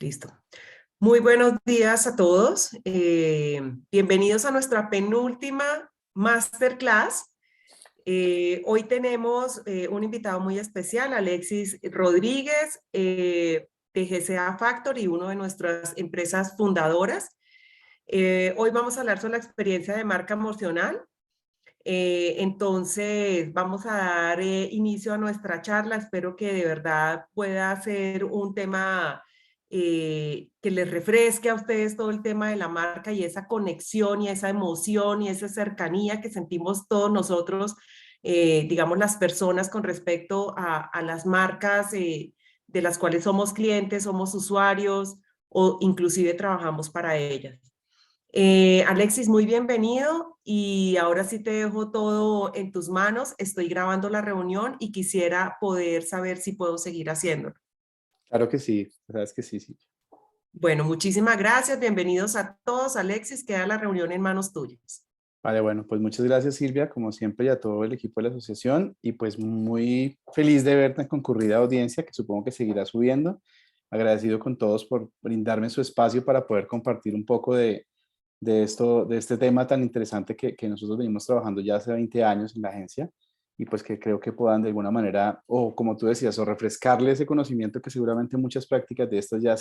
Listo. Muy buenos días a todos. Bienvenidos a nuestra penúltima masterclass. Hoy tenemos un invitado muy especial, Alexis Rodríguez, de GCA Factory, una de nuestras empresas fundadoras. Hoy vamos a hablar sobre la experiencia de marca emocional. Entonces, vamos a dar inicio a nuestra charla. Espero que de verdad pueda ser un tema que les refresque a ustedes todo el tema de la marca y esa conexión y esa emoción y esa cercanía que sentimos todos nosotros, digamos, las personas con respecto a las marcas de las cuales somos clientes, somos usuarios o inclusive trabajamos para ellas. Alexis, muy bienvenido y ahora sí te dejo todo en tus manos. Estoy grabando la reunión y quisiera poder saber si puedo seguir haciéndolo. Claro que sí, sabes que sí, sí. Bueno, muchísimas gracias. Bienvenidos a todos. Alexis, queda la reunión en manos tuyas. Vale, bueno, pues muchas gracias Silvia, como siempre, y a todo el equipo de la asociación, y pues muy feliz de ver tan concurrida audiencia, que supongo que seguirá subiendo. Agradecido con todos por brindarme su espacio para poder compartir un poco de esto, de este tema tan interesante que nosotros venimos trabajando ya hace 20 años en la agencia, y pues que creo que puedan de alguna manera, o como tú decías, o refrescarle ese conocimiento que seguramente muchas prácticas de estas ya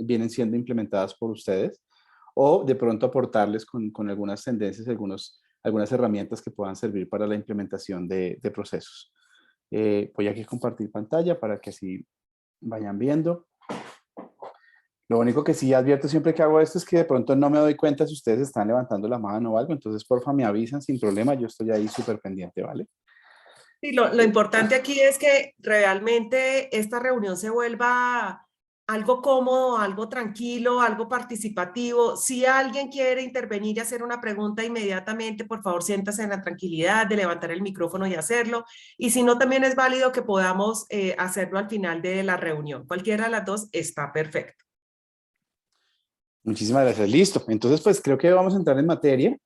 vienen siendo implementadas por ustedes, o de pronto aportarles con algunas tendencias, algunas herramientas que puedan servir para la implementación de procesos. Voy aquí a compartir pantalla para que así vayan viendo. Lo único que sí advierto siempre que hago esto es que de pronto no me doy cuenta si ustedes están levantando la mano o algo, entonces porfa me avisan sin problema, yo estoy ahí súper pendiente, ¿vale? Sí, lo importante aquí es que realmente esta reunión se vuelva algo cómodo, algo tranquilo, algo participativo. Si alguien quiere intervenir y hacer una pregunta inmediatamente, por favor, siéntase en la tranquilidad de levantar el micrófono y hacerlo. Y si no, también es válido que podamos hacerlo al final de la reunión. Cualquiera de las dos está perfecto. Muchísimas gracias, listo. Entonces, pues creo que vamos a entrar en materia.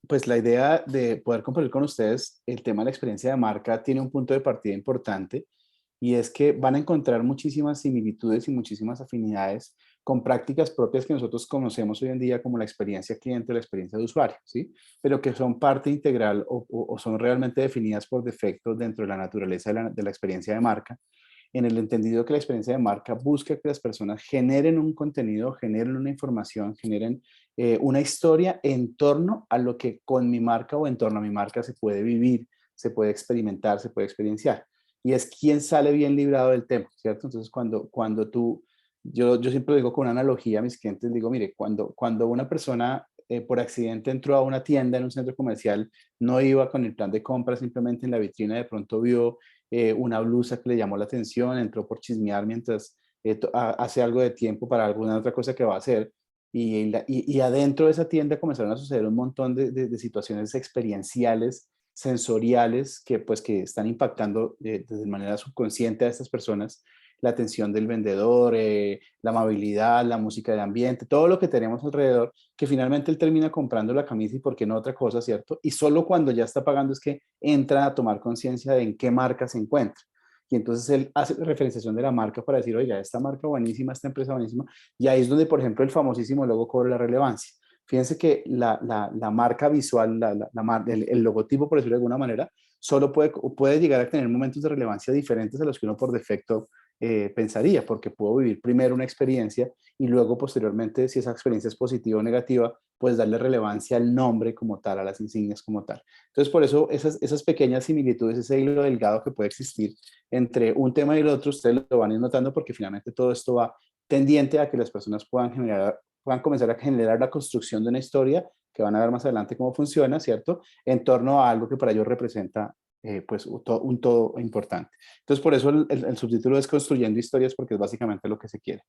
Pues la idea de poder compartir con ustedes el tema de la experiencia de marca tiene un punto de partida importante y es que van a encontrar muchísimas similitudes y muchísimas afinidades con prácticas propias que nosotros conocemos hoy en día como la experiencia cliente o la experiencia de usuario, ¿sí? Pero que son parte integral o son realmente definidas por defecto dentro de la naturaleza de la experiencia de marca, en el entendido que la experiencia de marca busca que las personas generen un contenido, generen una información, generen una historia en torno a lo que con mi marca o en torno a mi marca se puede vivir, se puede experimentar, se puede experienciar. Y es quien sale bien librado del tema, ¿cierto? Entonces, cuando tú, yo siempre lo digo con una analogía a mis clientes, digo, mire, cuando una persona por accidente entró a una tienda en un centro comercial, no iba con el plan de compra, simplemente en la vitrina de pronto vio una blusa que le llamó la atención, entró por chismear mientras hace algo de tiempo para alguna otra cosa que va a hacer. Y adentro de esa tienda comenzaron a suceder un montón de situaciones experienciales, sensoriales, que pues que están impactando de manera subconsciente a estas personas, la atención del vendedor, la amabilidad, la música de ambiente, todo lo que tenemos alrededor, que finalmente él termina comprando la camisa y por qué no otra cosa, ¿cierto? Y solo cuando ya está pagando es que entra a tomar conciencia de en qué marca se encuentra. Y entonces él hace la referenciación de la marca para decir, oiga, esta marca buenísima, esta empresa buenísima. Y ahí es donde, por ejemplo, el famosísimo logo cobra la relevancia. Fíjense que la marca visual, el logotipo, por decirlo de alguna manera, solo puede llegar a tener momentos de relevancia diferentes a los que uno por defecto pensaría, porque puedo vivir primero una experiencia y luego posteriormente, si esa experiencia es positiva o negativa, pues darle relevancia al nombre como tal, a las insignias como tal. Entonces, por eso esas pequeñas similitudes, ese hilo delgado que puede existir entre un tema y el otro, ustedes lo van a ir notando porque finalmente todo esto va tendiente a que las personas puedan comenzar a generar la construcción de una historia que van a ver más adelante cómo funciona, ¿cierto? En torno a algo que para ellos representa pues un todo importante. Entonces, por eso el subtítulo es Construyendo historias, porque es básicamente lo que se quiere.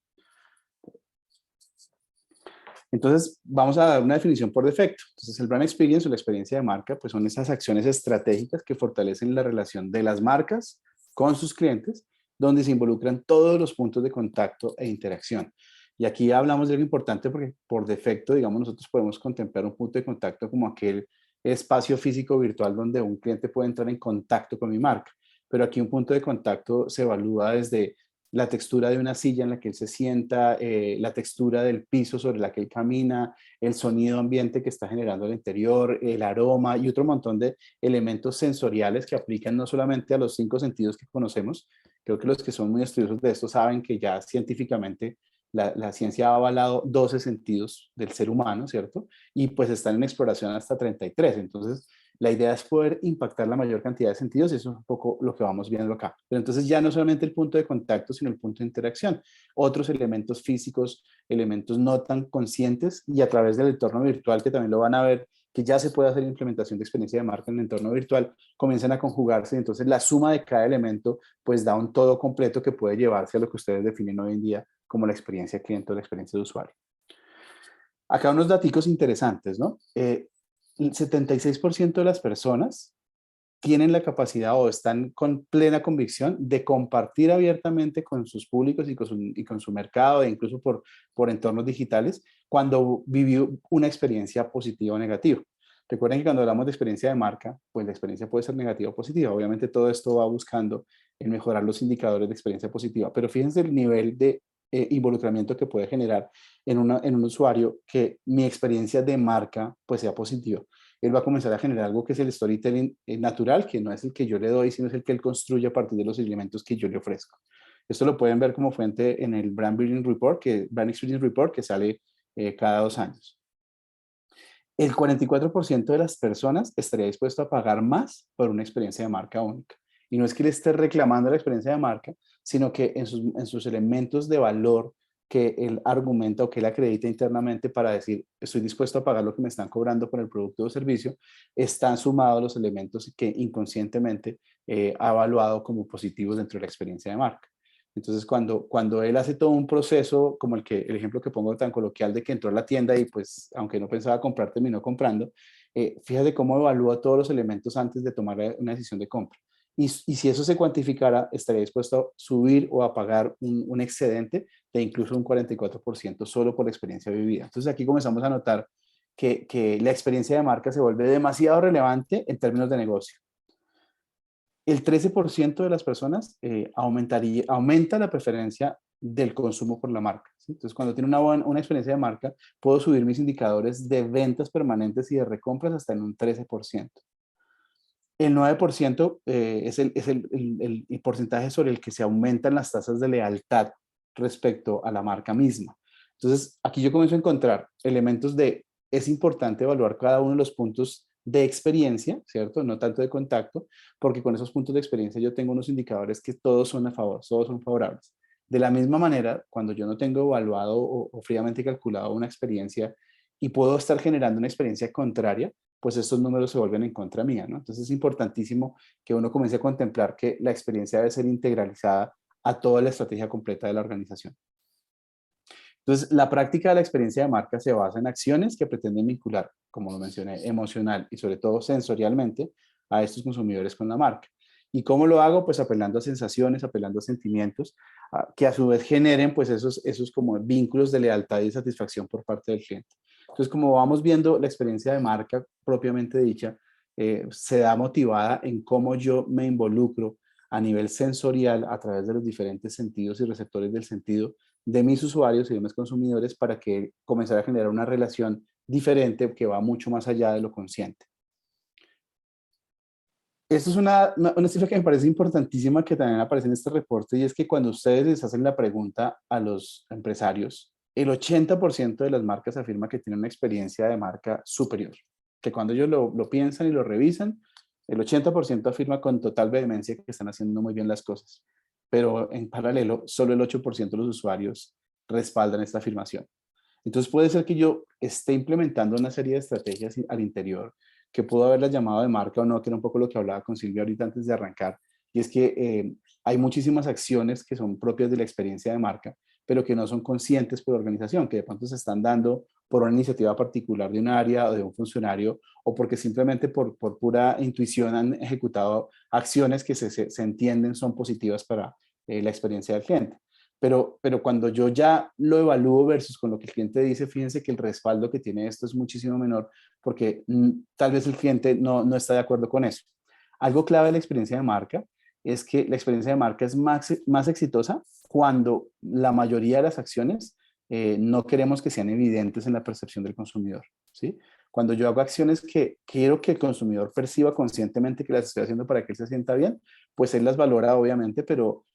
Entonces, vamos a dar una definición por defecto. Entonces, el brand experience o la experiencia de marca, pues son esas acciones estratégicas que fortalecen la relación de las marcas con sus clientes, donde se involucran todos los puntos de contacto e interacción. Y aquí hablamos de algo importante porque por defecto, digamos, nosotros podemos contemplar un punto de contacto como aquel espacio físico virtual donde un cliente puede entrar en contacto con mi marca. Pero aquí un punto de contacto se evalúa desde la textura de una silla en la que él se sienta, la textura del piso sobre la que él camina, el sonido ambiente que está generando el interior, el aroma y otro montón de elementos sensoriales que aplican no solamente a los 5 sentidos que conocemos. Creo que los que son muy estudiosos de esto saben que ya científicamente la ciencia ha avalado 12 sentidos del ser humano, ¿cierto? Y pues están en exploración hasta 33. Entonces, la idea es poder impactar la mayor cantidad de sentidos y eso es un poco lo que vamos viendo acá. Pero entonces ya no solamente el punto de contacto, sino el punto de interacción. Otros elementos físicos, elementos no tan conscientes y a través del entorno virtual, que también lo van a ver, que ya se puede hacer implementación de experiencia de marca en el entorno virtual, comienzan a conjugarse y entonces la suma de cada elemento pues da un todo completo que puede llevarse a lo que ustedes definen hoy en día como la experiencia cliente o la experiencia de usuario. Acá unos datos interesantes, ¿no? El 76% de las personas tienen la capacidad o están con plena convicción de compartir abiertamente con sus públicos y con su mercado e incluso por entornos digitales cuando vivió una experiencia positiva o negativa. Recuerden que cuando hablamos de experiencia de marca, pues la experiencia puede ser negativa o positiva. Obviamente todo esto va buscando en mejorar los indicadores de experiencia positiva, pero fíjense el nivel de involucramiento que puede generar en un usuario que mi experiencia de marca pues sea positiva. Él va a comenzar a generar algo que es el storytelling natural, que no es el que yo le doy, sino es el que él construye a partir de los elementos que yo le ofrezco. Esto lo pueden ver como fuente en el Brand Experience Report, que sale cada 2 años. El 44% de las personas estaría dispuesto a pagar más por una experiencia de marca única. Y no es que le esté reclamando la experiencia de marca, sino que en sus elementos de valor que él argumenta o que él acredita internamente para decir, estoy dispuesto a pagar lo que me están cobrando por el producto o servicio, están sumados los elementos que inconscientemente ha evaluado como positivos dentro de la experiencia de marca. Entonces, cuando él hace todo un proceso, como el ejemplo que pongo tan coloquial de que entró a la tienda y pues, aunque no pensaba comprar, terminó comprando, fíjate cómo evalúa todos los elementos antes de tomar una decisión de compra. Y si eso se cuantificara, estaría dispuesto a subir o a pagar un excedente de incluso un 44% solo por la experiencia vivida. Entonces, aquí comenzamos a notar que la experiencia de marca se vuelve demasiado relevante en términos de negocio. El 13% de las personas aumenta la preferencia del consumo por la marca, ¿sí? Entonces, cuando tiene una experiencia de marca, puedo subir mis indicadores de ventas permanentes y de recompras hasta en un 13%. El 9% es el porcentaje sobre el que se aumentan las tasas de lealtad respecto a la marca misma. Entonces, aquí yo comienzo a encontrar elementos es importante evaluar cada uno de los puntos de experiencia, ¿cierto? No tanto de contacto, porque con esos puntos de experiencia yo tengo unos indicadores que todos son a favor, todos son favorables. De la misma manera, cuando yo no tengo evaluado o fríamente calculado una experiencia y puedo estar generando una experiencia contraria, pues estos números se vuelven en contra mía, ¿no? Entonces es importantísimo que uno comience a contemplar que la experiencia debe ser integralizada a toda la estrategia completa de la organización. Entonces, la práctica de la experiencia de marca se basa en acciones que pretenden vincular, como lo mencioné, emocional y sobre todo sensorialmente a estos consumidores con la marca. ¿Y cómo lo hago? Pues apelando a sensaciones, apelando a sentimientos, que a su vez generen pues esos como vínculos de lealtad y satisfacción por parte del cliente. Entonces, como vamos viendo, la experiencia de marca propiamente dicha se da motivada en cómo yo me involucro a nivel sensorial a través de los diferentes sentidos y receptores del sentido de mis usuarios y de mis consumidores para que comenzar a generar una relación diferente que va mucho más allá de lo consciente. Esto es una cifra que me parece importantísima que también aparece en este reporte y es que cuando ustedes les hacen la pregunta a los empresarios, el 80% de las marcas afirma que tienen una experiencia de marca superior, que cuando ellos lo piensan y lo revisan, el 80% afirma con total vehemencia que están haciendo muy bien las cosas, pero en paralelo, solo el 8% de los usuarios respaldan esta afirmación. Entonces puede ser que yo esté implementando una serie de estrategias al interior que pudo haberlas llamado de marca o no, que era un poco lo que hablaba con Silvia ahorita antes de arrancar, y es que hay muchísimas acciones que son propias de la experiencia de marca, pero que no son conscientes por la organización, que de pronto se están dando por una iniciativa particular de un área o de un funcionario, o porque simplemente por pura intuición han ejecutado acciones que se entienden son positivas para la experiencia del cliente. Pero cuando yo ya lo evalúo versus con lo que el cliente dice, fíjense que el respaldo que tiene esto es muchísimo menor porque tal vez el cliente no está de acuerdo con eso. Algo clave de la experiencia de marca es que la experiencia de marca es más exitosa cuando la mayoría de las acciones no queremos que sean evidentes en la percepción del consumidor, ¿sí? Cuando yo hago acciones que quiero que el consumidor perciba conscientemente que las estoy haciendo para que él se sienta bien, pues él las valora obviamente, pero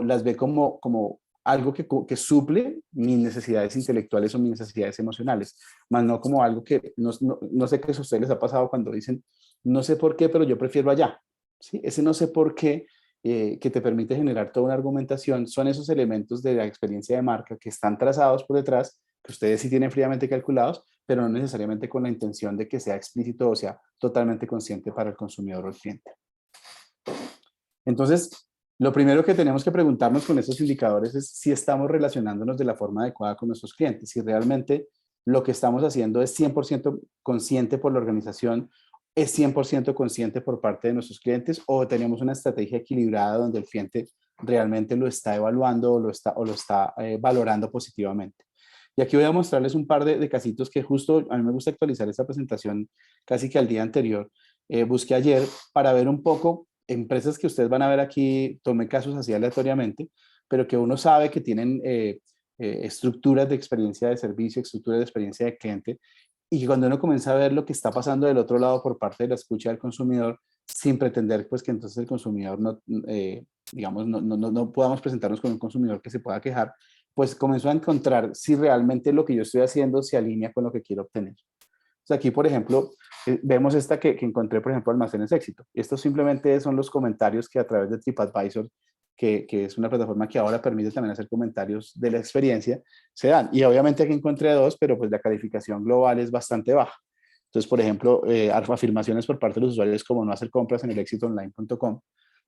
las ve como algo que suple mis necesidades intelectuales o mis necesidades emocionales, más no como algo que no sé qué a ustedes les ha pasado cuando dicen, no sé por qué, pero yo prefiero allá, ¿sí? Ese no sé por qué que te permite generar toda una argumentación, son esos elementos de la experiencia de marca que están trazados por detrás, que ustedes sí tienen fríamente calculados, pero no necesariamente con la intención de que sea explícito o sea totalmente consciente para el consumidor o el cliente. Entonces, lo primero que tenemos que preguntarnos con estos indicadores es si estamos relacionándonos de la forma adecuada con nuestros clientes, si realmente lo que estamos haciendo es 100% consciente por la organización, es 100% consciente por parte de nuestros clientes o tenemos una estrategia equilibrada donde el cliente realmente lo está evaluando o lo está valorando positivamente. Y aquí voy a mostrarles un par de casitos que justo a mí me gusta actualizar esta presentación casi que al día anterior. Busqué ayer para ver un poco empresas que ustedes van a ver aquí, tomé casos así aleatoriamente, pero que uno sabe que tienen estructuras de experiencia de servicio, estructuras de experiencia de cliente, y que cuando uno comienza a ver lo que está pasando del otro lado por parte de la escucha del consumidor, sin pretender pues que entonces el consumidor digamos, no podamos presentarnos con un consumidor que se pueda quejar, pues comenzó a encontrar si realmente lo que yo estoy haciendo se alinea con lo que quiero obtener. Entonces aquí, por ejemplo, vemos esta que encontré, por ejemplo, Almacenes Éxito. Estos simplemente son los comentarios que a través de TripAdvisor, que es una plataforma que ahora permite también hacer comentarios de la experiencia, se dan. Y obviamente aquí encontré dos, pero pues la calificación global es bastante baja. Entonces, por ejemplo, afirmaciones por parte de los usuarios como no hacer compras en el exitoonline.com,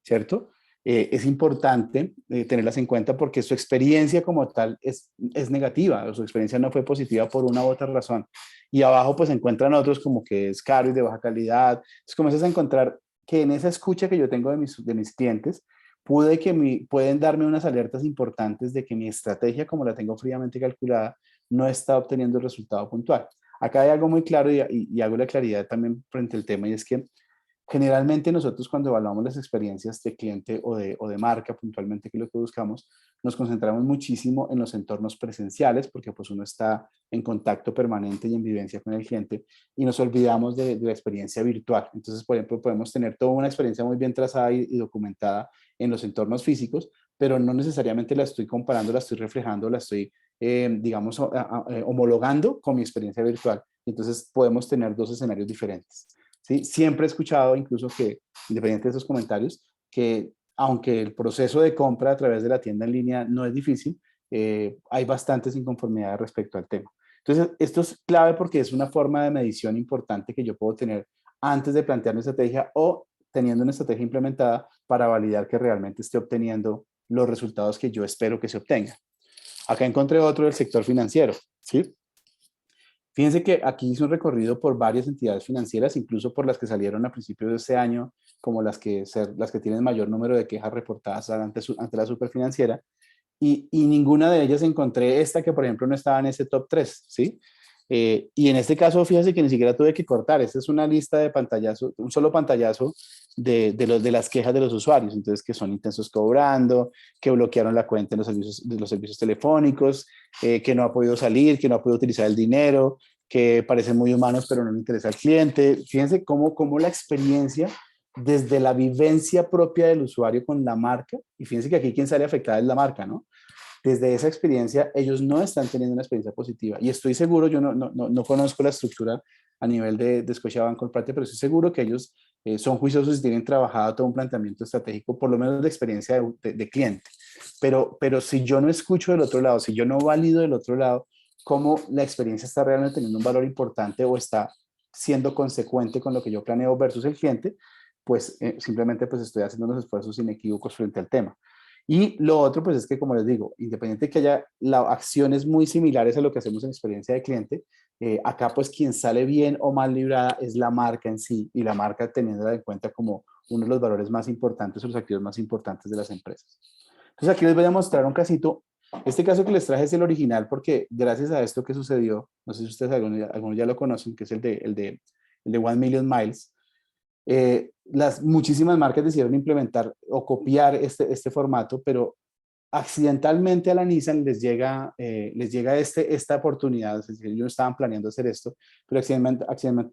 ¿cierto? Es importante tenerlas en cuenta porque su experiencia como tal es negativa, o su experiencia no fue positiva por una u otra razón. Y abajo pues se encuentran otros como que es caro y de baja calidad. Entonces comienzas a encontrar que en esa escucha que yo tengo de mis clientes, pueden darme unas alertas importantes de que mi estrategia, como la tengo fríamente calculada, no está obteniendo el resultado puntual. Acá hay algo muy claro y hago la claridad también frente al tema y es que generalmente nosotros cuando evaluamos las experiencias de cliente o de marca puntualmente, que es lo que buscamos, nos concentramos muchísimo en los entornos presenciales porque pues uno está en contacto permanente y en vivencia con el cliente y nos olvidamos de la experiencia virtual. Entonces, por ejemplo, podemos tener toda una experiencia muy bien trazada y documentada en los entornos físicos, pero no necesariamente la estoy comparando, la estoy reflejando, la estoy, digamos, homologando con mi experiencia virtual. Entonces, podemos tener dos escenarios diferentes. ¿Sí? Siempre he escuchado, incluso que, independiente de esos comentarios, que aunque el proceso de compra a través de la tienda en línea no es difícil, hay bastantes inconformidades respecto al tema. Entonces, esto es clave porque es una forma de medición importante que yo puedo tener antes de plantear mi estrategia o teniendo una estrategia implementada para validar que realmente esté obteniendo los resultados que yo espero que se obtengan. Acá encontré otro del sector financiero, ¿sí? Fíjense que aquí hice un recorrido por varias entidades financieras, incluso por las que salieron a principios de este año, como las que tienen mayor número de quejas reportadas ante la superfinanciera, y ninguna de ellas encontré esta que, por ejemplo, no estaba en ese top 3, ¿sí? Y en este caso, fíjense que ni siquiera tuve que cortar. Esta es una lista de pantallazo, un solo pantallazo de las quejas de los usuarios. Entonces, que son intensos cobrando, que bloquearon la cuenta en los servicios telefónicos, que no ha podido salir, que no ha podido utilizar el dinero, que parecen muy humanos, pero no le interesa al cliente. Fíjense cómo la experiencia desde la vivencia propia del usuario con la marca, y fíjense que aquí quien sale afectada es la marca, ¿no? Desde esa experiencia, ellos no están teniendo una experiencia positiva. Y estoy seguro, yo no conozco la estructura a nivel de Scotiabank Corporate, pero estoy seguro que ellos son juiciosos y tienen trabajado todo un planteamiento estratégico, por lo menos de experiencia de cliente. Pero si yo no escucho del otro lado, si yo no valido del otro lado, cómo la experiencia está realmente teniendo un valor importante o está siendo consecuente con lo que yo planeo versus el cliente, pues simplemente pues estoy haciendo unos esfuerzos inequívocos frente al tema. Y lo otro, pues es que, como les digo, independiente de que haya acciones muy similares a lo que hacemos en experiencia de cliente, acá pues quien sale bien o mal librada es la marca en sí y la marca teniéndola en cuenta como uno de los valores más importantes o los activos más importantes de las empresas. Entonces aquí les voy a mostrar un casito. Este caso que les traje es el original porque gracias a esto que sucedió, no sé si ustedes algunos ya lo conocen, que es el de 1 Million Miles. Las muchísimas marcas decidieron implementar o copiar este formato, pero accidentalmente a la Nissan les llega esta oportunidad, es decir, ellos no estaban planeando hacer esto, pero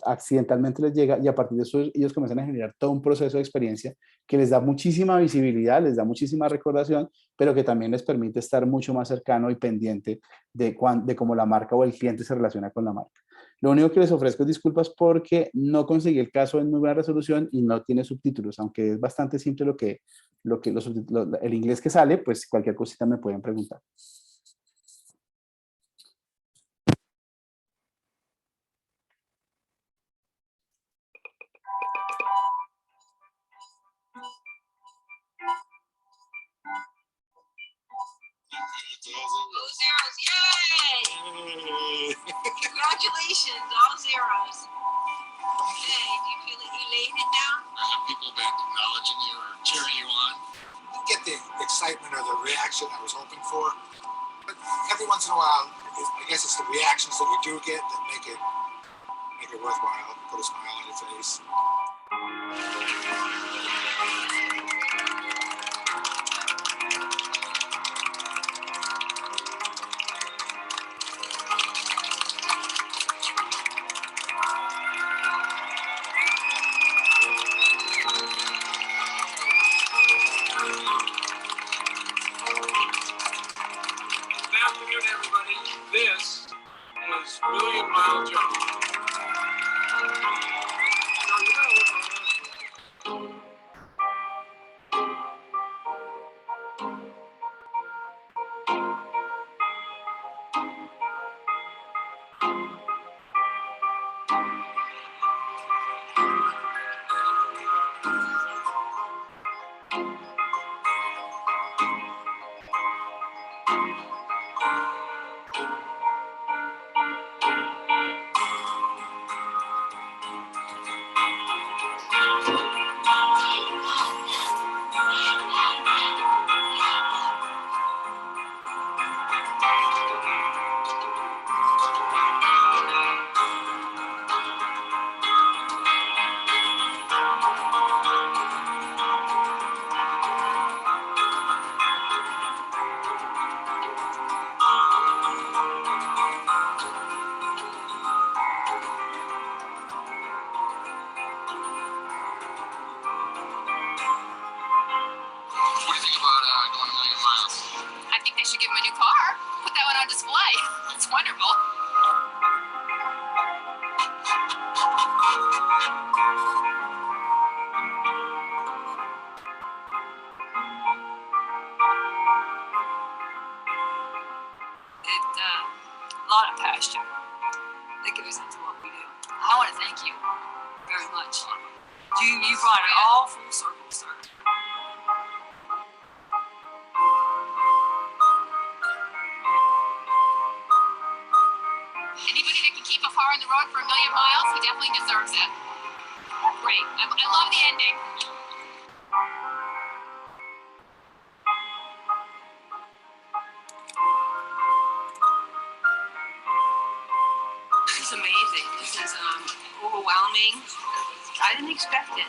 accidentalmente les llega y a partir de eso ellos comienzan a generar todo un proceso de experiencia que les da muchísima visibilidad, les da muchísima recordación, pero que también les permite estar mucho más cercano y pendiente de cómo la marca o el cliente se relaciona con la marca. Lo único que les ofrezco es disculpas porque no conseguí el caso en muy buena resolución y no tiene subtítulos, aunque es bastante simple el inglés que sale, pues cualquier cosita me pueden preguntar. All zeros, yay! Congratulations, all zeros. Okay, do you feel elated now? Have people been acknowledging you or cheering you on? You get the excitement or the reaction I was hoping for. But every once in a while, I guess it's the reactions that you do get that make it worthwhile, put a smile on your face. Good afternoon, everybody. This is Million Mile Jump. What do you think about going a million miles? I think they should give him a new car. Put that one on display. It's wonderful. It's a lot of passion that goes into what we do. I want to thank you very much. You brought it all full circle, sir. Anybody that can keep a car on the road for a million miles, he definitely deserves it. Great. I love the ending. This is amazing. This is overwhelming. I didn't expect it.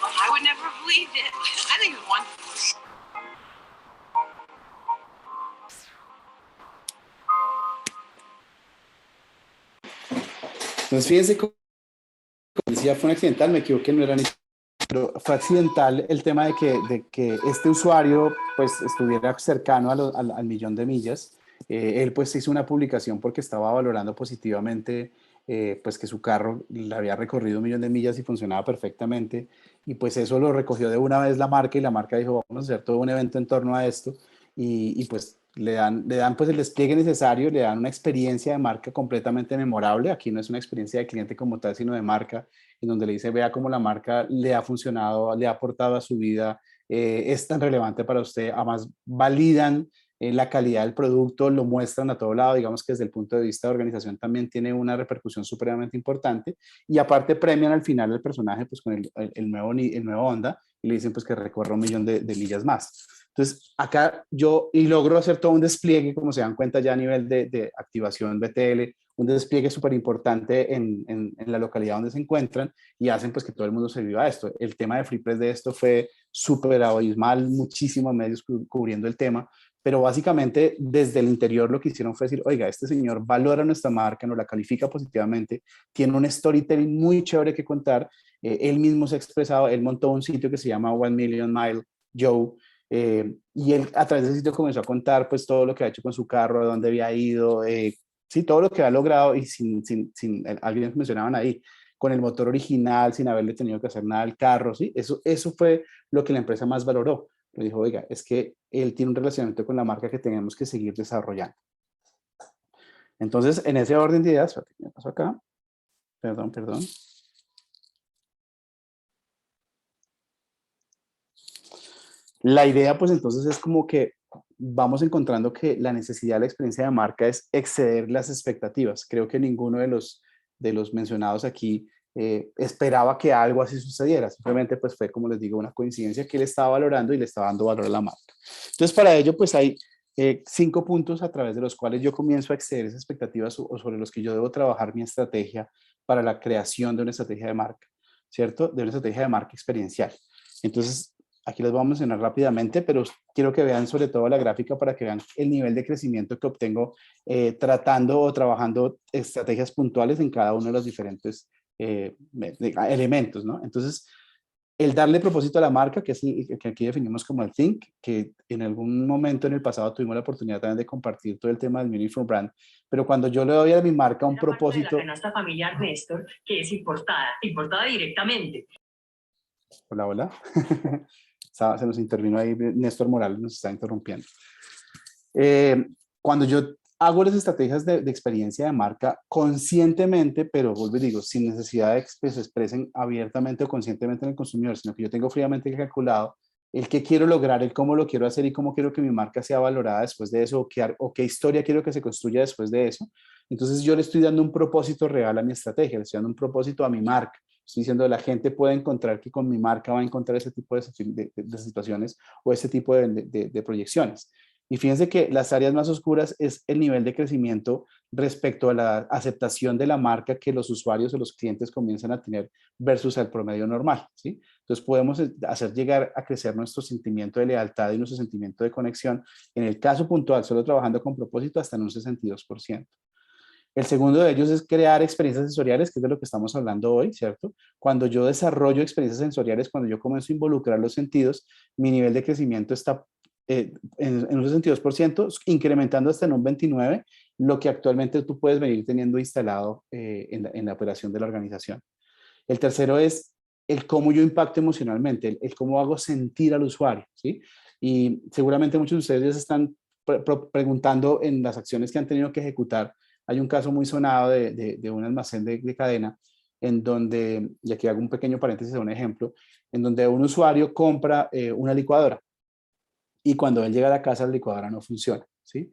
I would never have believed it. I think it's wonderful. Entonces, fíjense, como decía, fue un accidental, me equivoqué, no era ni... Pero fue accidental el tema de que este usuario pues estuviera cercano al millón de millas. Él pues hizo una publicación porque estaba valorando positivamente pues que su carro le había recorrido 1 millón de millas y funcionaba perfectamente. Y pues eso lo recogió de una vez la marca y la marca dijo, vamos a hacer todo un evento en torno a esto. Y pues le dan pues el despliegue necesario, le dan una experiencia de marca completamente memorable. Aquí no es una experiencia de cliente como tal, sino de marca, en donde le dice, vea cómo la marca le ha funcionado, le ha aportado a su vida, es tan relevante para usted. Además, validan la calidad del producto, lo muestran a todo lado, digamos que desde el punto de vista de organización también tiene una repercusión supremamente importante. Y aparte premian al final al personaje pues con el nuevo Honda y le dicen pues que recorra 1 millón de millas más. Entonces, acá yo logro hacer todo un despliegue, como se dan cuenta ya a nivel de activación BTL, un despliegue súper importante en la localidad donde se encuentran y hacen pues que todo el mundo se viva esto. El tema de FreePress de esto fue súper abismal, muchísimos medios cubriendo el tema, pero básicamente desde el interior lo que hicieron fue decir, oiga, este señor valora nuestra marca, nos la califica positivamente, tiene un storytelling muy chévere que contar, él mismo se ha expresado, él montó un sitio que se llama 1,000,000 Mile Joe, y él a través del sitio comenzó a contar pues todo lo que ha hecho con su carro, a dónde había ido, sí, todo lo que ha logrado y alguien mencionaban ahí, con el motor original, sin haberle tenido que hacer nada al carro, ¿sí? Eso fue lo que la empresa más valoró. Le dijo, oiga, es que él tiene un relacionamiento con la marca que tenemos que seguir desarrollando. Entonces, en ese orden de ideas, ¿qué me pasó acá? Perdón. La idea, pues entonces es como que vamos encontrando que la necesidad de la experiencia de marca es exceder las expectativas. Creo que ninguno de los mencionados aquí esperaba que algo así sucediera. Simplemente pues fue, como les digo, una coincidencia que él estaba valorando y le estaba dando valor a la marca. Entonces, para ello, pues hay 5 puntos a través de los cuales yo comienzo a exceder esas expectativas o sobre los que yo debo trabajar mi estrategia para la creación de una estrategia de marca, ¿cierto? De una estrategia de marca experiencial. Entonces, aquí les voy a mencionar rápidamente, pero quiero que vean sobre todo la gráfica para que vean el nivel de crecimiento que obtengo tratando o trabajando estrategias puntuales en cada uno de los diferentes elementos, ¿no? Entonces, el darle propósito a la marca, que aquí definimos como el think, que en algún momento en el pasado tuvimos la oportunidad también de compartir todo el tema del Meaningful Brand, pero cuando yo le doy a mi marca un propósito... La canasta familiar Néstor, que es importada directamente. Hola. Se nos intervino ahí, Néstor Morales nos está interrumpiendo. Cuando yo hago las estrategias de experiencia de marca conscientemente, pero vuelvo y digo, sin necesidad de que se expresen abiertamente o conscientemente en el consumidor, sino que yo tengo fríamente calculado el qué quiero lograr, el cómo lo quiero hacer y cómo quiero que mi marca sea valorada después de eso, o qué historia quiero que se construya después de eso. Entonces yo le estoy dando un propósito real a mi estrategia, le estoy dando un propósito a mi marca. Estoy diciendo, la gente puede encontrar que con mi marca va a encontrar ese tipo de situaciones o ese tipo de proyecciones. Y fíjense que las áreas más oscuras es el nivel de crecimiento respecto a la aceptación de la marca que los usuarios o los clientes comienzan a tener versus el promedio normal, ¿sí? Entonces podemos hacer llegar a crecer nuestro sentimiento de lealtad y nuestro sentimiento de conexión, en el caso puntual, solo trabajando con propósito, hasta en un 62%. El segundo de ellos es crear experiencias sensoriales, que es de lo que estamos hablando hoy, ¿cierto? Cuando yo desarrollo experiencias sensoriales, cuando yo comienzo a involucrar los sentidos, mi nivel de crecimiento está en un 62%, incrementando hasta en un 29%, lo que actualmente tú puedes venir teniendo instalado en la operación de la organización. El tercero es el cómo yo impacto emocionalmente, el cómo hago sentir al usuario, ¿sí? Y seguramente muchos de ustedes ya se están preguntando en las acciones que han tenido que ejecutar. Hay un caso muy sonado de un almacén de cadena en donde, y aquí hago un pequeño paréntesis, un ejemplo, en donde un usuario compra una licuadora y cuando él llega a la casa la licuadora no funciona, ¿sí?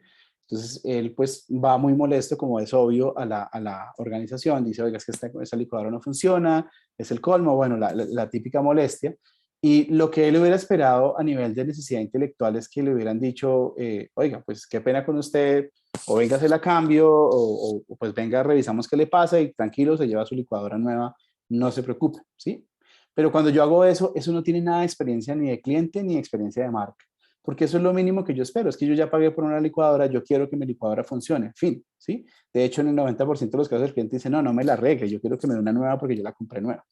Entonces él pues va muy molesto, como es obvio, a la organización, dice, oiga, es que esta licuadora no funciona, es el colmo, bueno, la típica molestia. Y lo que él hubiera esperado a nivel de necesidad intelectual es que le hubieran dicho, oiga, pues qué pena con usted, o venga a hacer la cambio, o pues venga, revisamos qué le pasa y tranquilo, se lleva su licuadora nueva, no se preocupe, ¿sí? Pero cuando yo hago eso, eso no tiene nada de experiencia ni de cliente ni de experiencia de marca, porque eso es lo mínimo que yo espero, es que yo ya pagué por una licuadora, yo quiero que mi licuadora funcione, fin, ¿sí? De hecho, en el 90% de los casos el cliente dice, no me la arregle, yo quiero que me dé una nueva porque yo la compré nueva.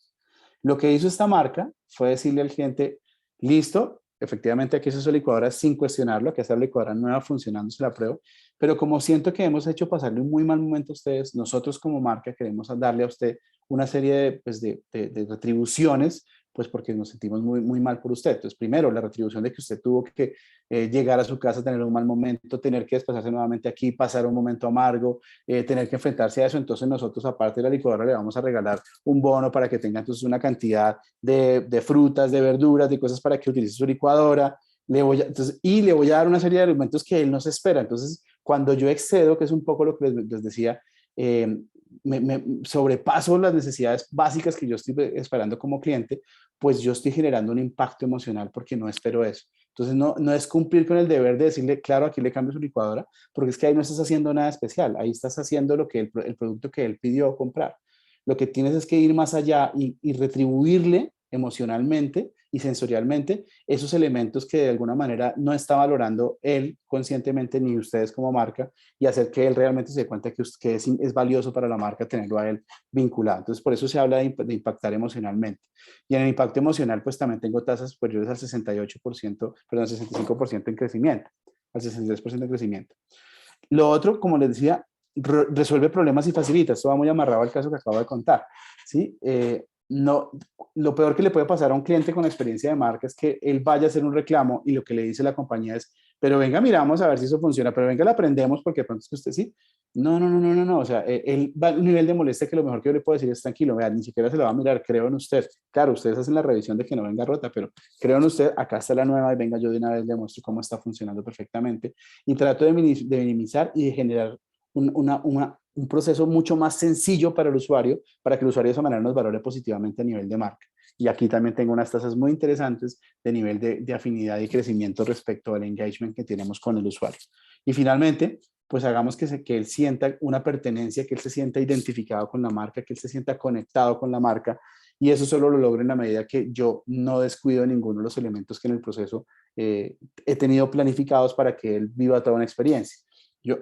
Lo que hizo esta marca fue decirle al cliente, listo, efectivamente aquí es su licuadora sin cuestionarlo, que esa licuadora nueva funcionando se la pruebo, pero como siento que hemos hecho pasarle un muy mal momento a ustedes, nosotros como marca queremos darle a usted una serie de retribuciones, pues porque nos sentimos muy mal por usted. Entonces, primero, la retribución de que usted tuvo que llegar a su casa, tener un mal momento, tener que desplazarse nuevamente aquí, pasar un momento amargo, tener que enfrentarse a eso. Entonces, nosotros, aparte de la licuadora, le vamos a regalar un bono para que tenga entonces una cantidad de frutas, de verduras, de cosas para que utilice su licuadora. Le voy a dar una serie de alimentos que él no se espera. Entonces, cuando yo excedo, que es un poco lo que les decía, me sobrepaso las necesidades básicas que yo estoy esperando como cliente, pues yo estoy generando un impacto emocional porque no espero eso. Entonces no es cumplir con el deber de decirle, claro, aquí le cambio su licuadora, porque es que ahí no estás haciendo nada especial, ahí estás haciendo lo que el producto que él pidió comprar. Lo que tienes es que ir más allá y retribuirle emocionalmente y sensorialmente esos elementos que de alguna manera no está valorando él conscientemente ni ustedes como marca, y hacer que él realmente se dé cuenta que es valioso para la marca tenerlo a él vinculado. Entonces, por eso se habla de impactar emocionalmente. Y en el impacto emocional, pues también tengo tasas superiores al 68%, perdón, 65% en crecimiento, al 63% en crecimiento. Lo otro, como les decía, resuelve problemas y facilita. Esto va muy amarrado al caso que acabo de contar, ¿sí? No, lo peor que le puede pasar a un cliente con experiencia de marca es que él vaya a hacer un reclamo y lo que le dice la compañía es, pero venga, miramos a ver si eso funciona, pero venga, la aprendemos porque de pronto es que usted sí. No. O sea, él va a un nivel de molestia que lo mejor que yo le puedo decir es tranquilo, vea, ni siquiera se lo va a mirar, creo en usted. Claro, ustedes hacen la revisión de que no venga rota, pero creo en usted, acá está la nueva y venga, yo de una vez le muestro cómo está funcionando perfectamente y trato de minimizar y de generar un proceso mucho más sencillo para el usuario, para que el usuario de esa manera nos valore positivamente a nivel de marca. Y aquí también tengo unas tasas muy interesantes de nivel de afinidad y crecimiento respecto al engagement que tenemos con el usuario. Y finalmente, pues hagamos que él sienta una pertenencia, que él se sienta identificado con la marca, que él se sienta conectado con la marca, y eso solo lo logro en la medida que yo no descuido ninguno de los elementos que en el proceso he tenido planificados para que él viva toda una experiencia.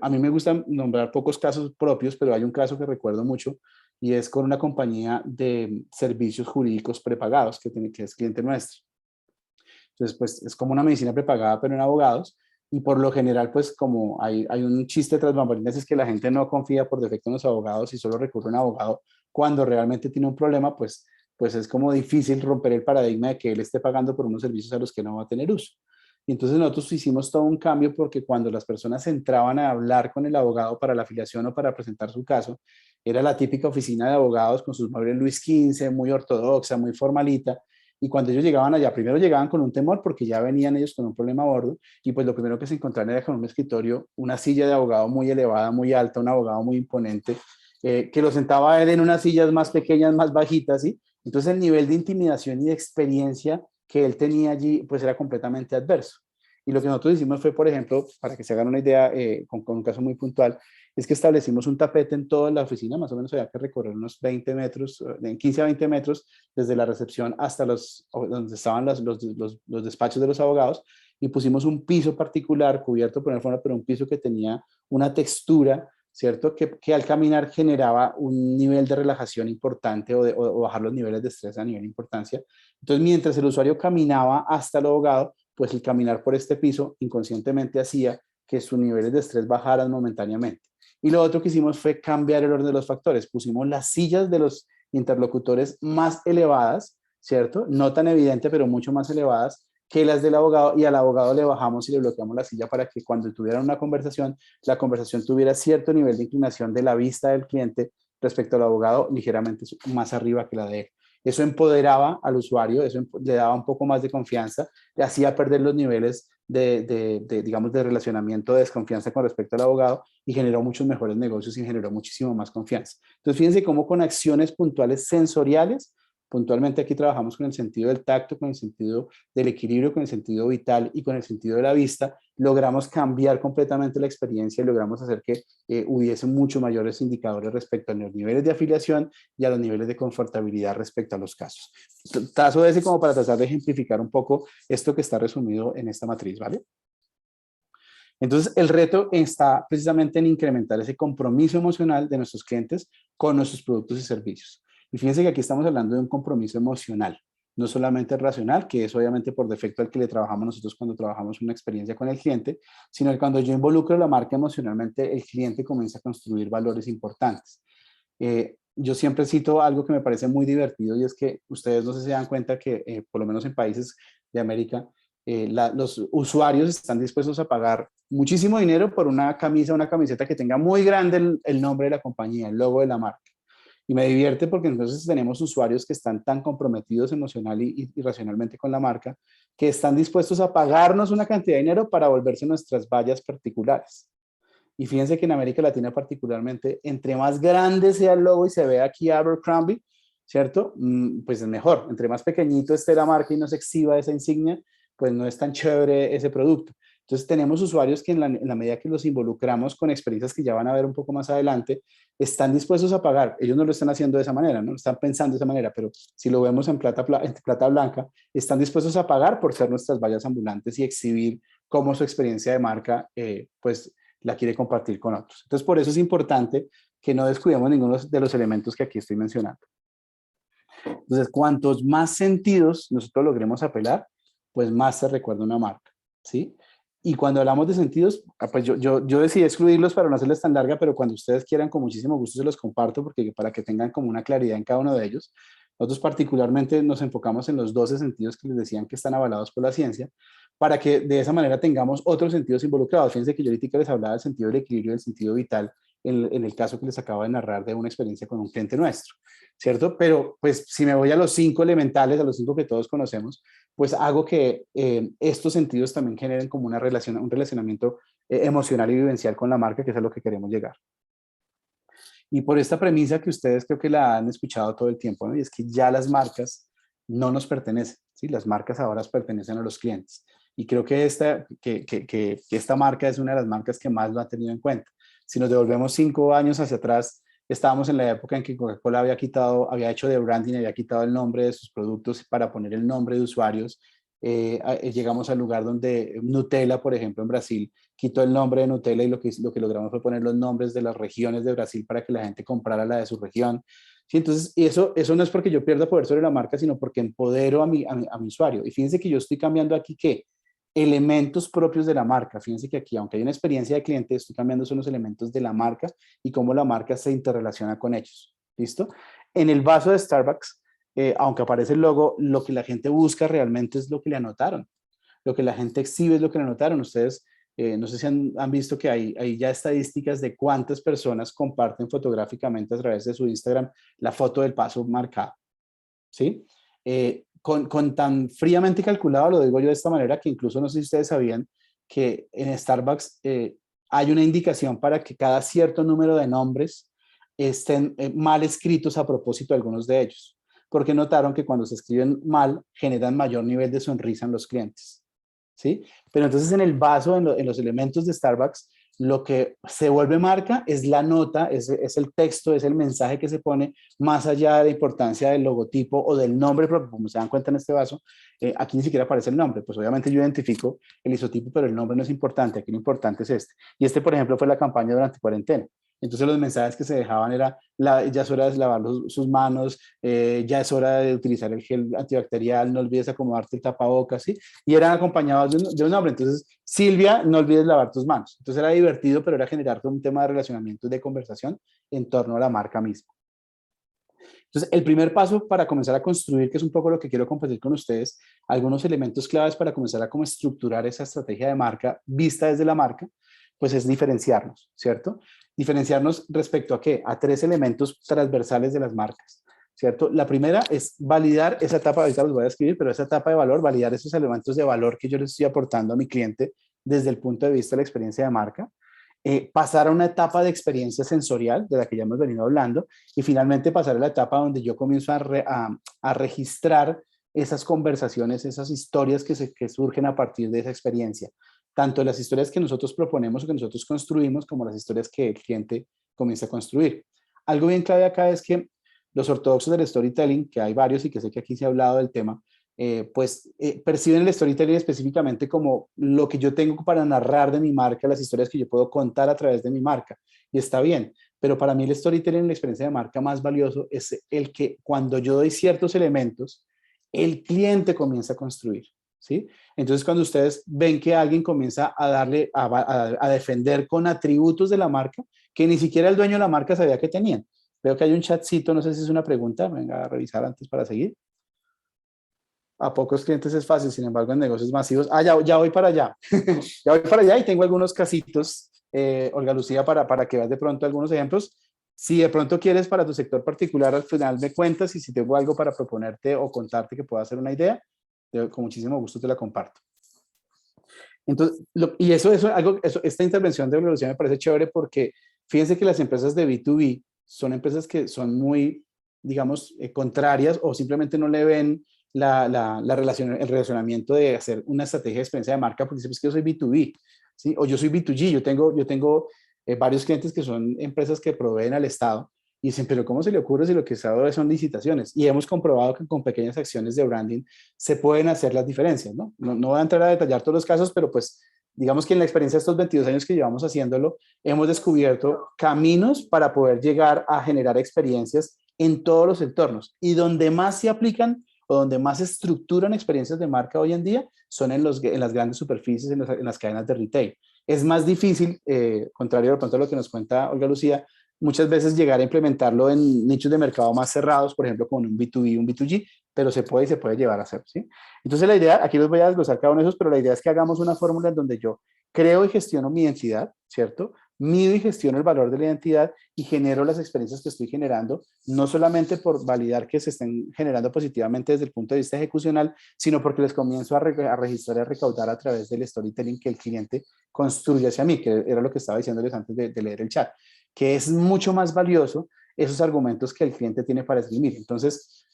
A mí me gusta nombrar pocos casos propios, pero hay un caso que recuerdo mucho y es con una compañía de servicios jurídicos prepagados que es cliente nuestro. Entonces, pues es como una medicina prepagada, pero en abogados. Y por lo general, pues como hay un chiste tras bambalinas, es que la gente no confía por defecto en los abogados y solo recurre a un abogado cuando realmente tiene un problema, pues es como difícil romper el paradigma de que él esté pagando por unos servicios a los que no va a tener uso. Y entonces nosotros hicimos todo un cambio porque cuando las personas entraban a hablar con el abogado para la afiliación o para presentar su caso, era la típica oficina de abogados con sus muebles Luis XV, muy ortodoxa, muy formalita. Y cuando ellos llegaban allá, primero llegaban con un temor porque ya venían ellos con un problema a bordo y pues lo primero que se encontraban era con un escritorio, una silla de abogado muy elevada, muy alta, un abogado muy imponente, que lo sentaba a él en unas sillas más pequeñas, más bajitas, ¿sí? Entonces el nivel de intimidación y de experiencia que él tenía allí pues era completamente adverso. Y lo que nosotros hicimos fue, por ejemplo, para que se hagan una idea, con un caso muy puntual, es que establecimos un tapete en toda la oficina, más o menos había que recorrer unos 20 metros, de 15 a 20 metros, desde la recepción hasta donde estaban los despachos de los abogados, y pusimos un piso particular cubierto por una forma, pero un piso que tenía una textura, ¿cierto? Que al caminar generaba un nivel de relajación importante o bajar los niveles de estrés a nivel de importancia. Entonces, mientras el usuario caminaba hasta el abogado, pues el caminar por este piso inconscientemente hacía que sus niveles de estrés bajaran momentáneamente. Y lo otro que hicimos fue cambiar el orden de los factores. Pusimos las sillas de los interlocutores más elevadas, ¿cierto? No tan evidente, pero mucho más elevadas que las del abogado, y al abogado le bajamos y le bloqueamos la silla para que cuando tuvieran una conversación, la conversación tuviera cierto nivel de inclinación de la vista del cliente respecto al abogado, ligeramente más arriba que la de él. Eso empoderaba al usuario, eso le daba un poco más de confianza, le hacía perder los niveles digamos, de relacionamiento, de desconfianza con respecto al abogado, y generó muchos mejores negocios y generó muchísimo más confianza. Entonces, fíjense cómo con acciones puntuales sensoriales, puntualmente aquí trabajamos con el sentido del tacto, con el sentido del equilibrio, con el sentido vital y con el sentido de la vista, logramos cambiar completamente la experiencia y logramos hacer que hubiese mucho mayores indicadores respecto a los niveles de afiliación y a los niveles de confortabilidad respecto a los casos. Caso ese como para tratar de ejemplificar un poco esto que está resumido en esta matriz, ¿vale? Entonces, el reto está precisamente en incrementar ese compromiso emocional de nuestros clientes con nuestros productos y servicios. Y fíjense que aquí estamos hablando de un compromiso emocional, no solamente racional, que es obviamente por defecto al que le trabajamos nosotros cuando trabajamos una experiencia con el cliente, sino que cuando yo involucro la marca emocionalmente, el cliente comienza a construir valores importantes. Yo siempre cito algo que me parece muy divertido, y es que ustedes no sé si se dan cuenta que por lo menos en países de América, los usuarios están dispuestos a pagar muchísimo dinero por una camisa, una camiseta que tenga muy grande el nombre de la compañía, el logo de la marca. Y me divierte porque entonces tenemos usuarios que están tan comprometidos emocional y racionalmente con la marca, que están dispuestos a pagarnos una cantidad de dinero para volverse nuestras vallas particulares. Y fíjense que en América Latina particularmente, entre más grande sea el logo y se ve aquí Abercrombie, ¿cierto? Pues es mejor. Entre más pequeñito esté la marca y no se exhiba esa insignia, pues no es tan chévere ese producto. Entonces tenemos usuarios que en la medida que los involucramos con experiencias que ya van a ver un poco más adelante, están dispuestos a pagar. Ellos no lo están haciendo de esa manera, no lo están pensando de esa manera, pero si lo vemos en plata blanca, están dispuestos a pagar por ser nuestras vallas ambulantes y exhibir cómo su experiencia de marca, pues la quiere compartir con otros. Entonces por eso es importante que no descuidemos ninguno de los elementos que aquí estoy mencionando. Entonces, cuantos más sentidos nosotros logremos apelar, pues más se recuerda una marca, ¿sí? Y cuando hablamos de sentidos, pues yo decidí excluirlos para no hacerles tan larga, pero cuando ustedes quieran, con muchísimo gusto se los comparto, porque para que tengan como una claridad en cada uno de ellos. Nosotros particularmente nos enfocamos en los 12 sentidos que les decían que están avalados por la ciencia, para que de esa manera tengamos otros sentidos involucrados. Fíjense que yo ahorita les hablaba del sentido del equilibrio y del sentido vital, en el caso que les acabo de narrar de una experiencia con un cliente nuestro, ¿cierto? Pero pues si me voy a los 5 elementales, a los 5 que todos conocemos, pues hago que estos sentidos también generen como una relación, un relacionamiento emocional y vivencial con la marca, que es a lo que queremos llegar. Y por esta premisa que ustedes creo que la han escuchado todo el tiempo, ¿no? Y es que ya las marcas no nos pertenecen, ¿sí? Las marcas ahora pertenecen a los clientes. Y creo que esta marca es una de las marcas que más lo ha tenido en cuenta. Si nos devolvemos 5 años hacia atrás, estábamos en la época en que Coca-Cola había hecho de branding, había quitado el nombre de sus productos para poner el nombre de usuarios. Llegamos al lugar donde Nutella, por ejemplo, en Brasil, quitó el nombre de Nutella y lo que logramos fue poner los nombres de las regiones de Brasil para que la gente comprara la de su región. Sí, entonces, eso no es porque yo pierda poder sobre la marca, sino porque empodero a mi usuario. Y fíjense que yo estoy cambiando aquí, ¿qué? Elementos propios de la marca. Fíjense que aquí, aunque hay una experiencia de cliente, estoy cambiando son los elementos de la marca y cómo la marca se interrelaciona con ellos. ¿Listo? En el vaso de Starbucks, aunque aparece el logo, lo que la gente busca realmente es lo que le anotaron. Lo que la gente exhibe es lo que le anotaron. Ustedes, no sé si han visto que hay ya estadísticas de cuántas personas comparten fotográficamente a través de su Instagram la foto del paso marcado. ¿Sí? Con tan fríamente calculado, lo digo yo de esta manera, que incluso no sé si ustedes sabían que en Starbucks hay una indicación para que cada cierto número de nombres estén mal escritos a propósito de algunos de ellos, porque notaron que cuando se escriben mal generan mayor nivel de sonrisa en los clientes, ¿sí? Pero entonces en el vaso, en los elementos de Starbucks, lo que se vuelve marca es la nota, es el texto, es el mensaje que se pone más allá de la importancia del logotipo o del nombre propio. Como se dan cuenta en este vaso, aquí ni siquiera aparece el nombre. Pues obviamente yo identifico el isotipo, pero el nombre no es importante. Aquí lo importante es este. Y este, por ejemplo, fue la campaña durante cuarentena. Entonces los mensajes que se dejaban era, ya es hora de lavar sus manos, ya es hora de utilizar el gel antibacterial, no olvides acomodarte el tapabocas, ¿sí? Y eran acompañados de un nombre. Entonces, Silvia, no olvides lavar tus manos. Entonces era divertido, pero era generar un tema de relacionamiento y de conversación en torno a la marca misma. Entonces, el primer paso para comenzar a construir, que es un poco lo que quiero compartir con ustedes, algunos elementos claves para comenzar a cómo estructurar esa estrategia de marca vista desde la marca, pues es diferenciarnos, ¿cierto? Diferenciarnos respecto a ¿qué? A 3 elementos transversales de las marcas, ¿cierto? La primera es validar esa etapa, ahorita los voy a escribir, pero esa etapa de valor, validar esos elementos de valor que yo les estoy aportando a mi cliente desde el punto de vista de la experiencia de marca. Pasar a una etapa de experiencia sensorial, de la que ya hemos venido hablando, y finalmente pasar a la etapa donde yo comienzo a registrar esas conversaciones, esas historias que surgen a partir de esa experiencia. Tanto las historias que nosotros proponemos o que nosotros construimos, como las historias que el cliente comienza a construir. Algo bien clave acá es que los ortodoxos del storytelling, que hay varios y que sé que aquí se ha hablado del tema, perciben el storytelling específicamente como lo que yo tengo para narrar de mi marca, las historias que yo puedo contar a través de mi marca. Y está bien, pero para mí el storytelling, la experiencia de marca más valioso es el que cuando yo doy ciertos elementos, el cliente comienza a construir, ¿sí? Entonces cuando ustedes ven que alguien comienza a defender con atributos de la marca, que ni siquiera el dueño de la marca sabía que tenían. Veo que hay un chatcito, no sé si es una pregunta, venga a revisar antes para seguir. A pocos clientes es fácil, sin embargo, en negocios masivos. Ya voy para allá. Ya voy para allá y tengo algunos casitos, Olga Lucía, para que veas de pronto algunos ejemplos. Si de pronto quieres para tu sector particular, al final me cuentas y si tengo algo para proponerte o contarte que pueda ser una idea, con muchísimo gusto te la comparto. Entonces, esta intervención de Olga Lucía me parece chévere porque fíjense que las empresas de B2B son empresas que son muy, digamos, contrarias o simplemente no le ven el relacionamiento de hacer una estrategia de experiencia de marca, porque dice, pues que yo soy B2B, ¿sí? O yo soy B2G, yo tengo varios clientes que son empresas que proveen al Estado y dicen, pero ¿cómo se le ocurre si lo que está ahora son licitaciones? Y hemos comprobado que con pequeñas acciones de branding se pueden hacer las diferencias, ¿no? No voy a entrar a detallar todos los casos, pero pues digamos que en la experiencia de estos 22 años que llevamos haciéndolo, hemos descubierto caminos para poder llegar a generar experiencias en todos los entornos. Y donde más se aplican o donde más se estructuran experiencias de marca hoy en día son en las grandes superficies, en las cadenas de retail. Es más difícil, contrario de pronto a lo que nos cuenta Olga Lucía, muchas veces llegar a implementarlo en nichos de mercado más cerrados, por ejemplo, con un B2B, un B2G, pero se puede llevar a hacer, ¿sí? Entonces la idea, aquí los voy a desglosar cada uno de esos, pero la idea es que hagamos una fórmula en donde yo creo y gestiono mi identidad, ¿cierto? Mido y gestiono el valor de la identidad y genero las experiencias que estoy generando, no solamente por validar que se estén generando positivamente desde el punto de vista ejecucional, sino porque les comienzo a registrar y a recaudar a través del storytelling que el cliente construye hacia mí, que era lo que estaba diciéndoles antes de leer el chat, que es mucho más valioso esos argumentos que el cliente tiene para esgrimir. Entonces,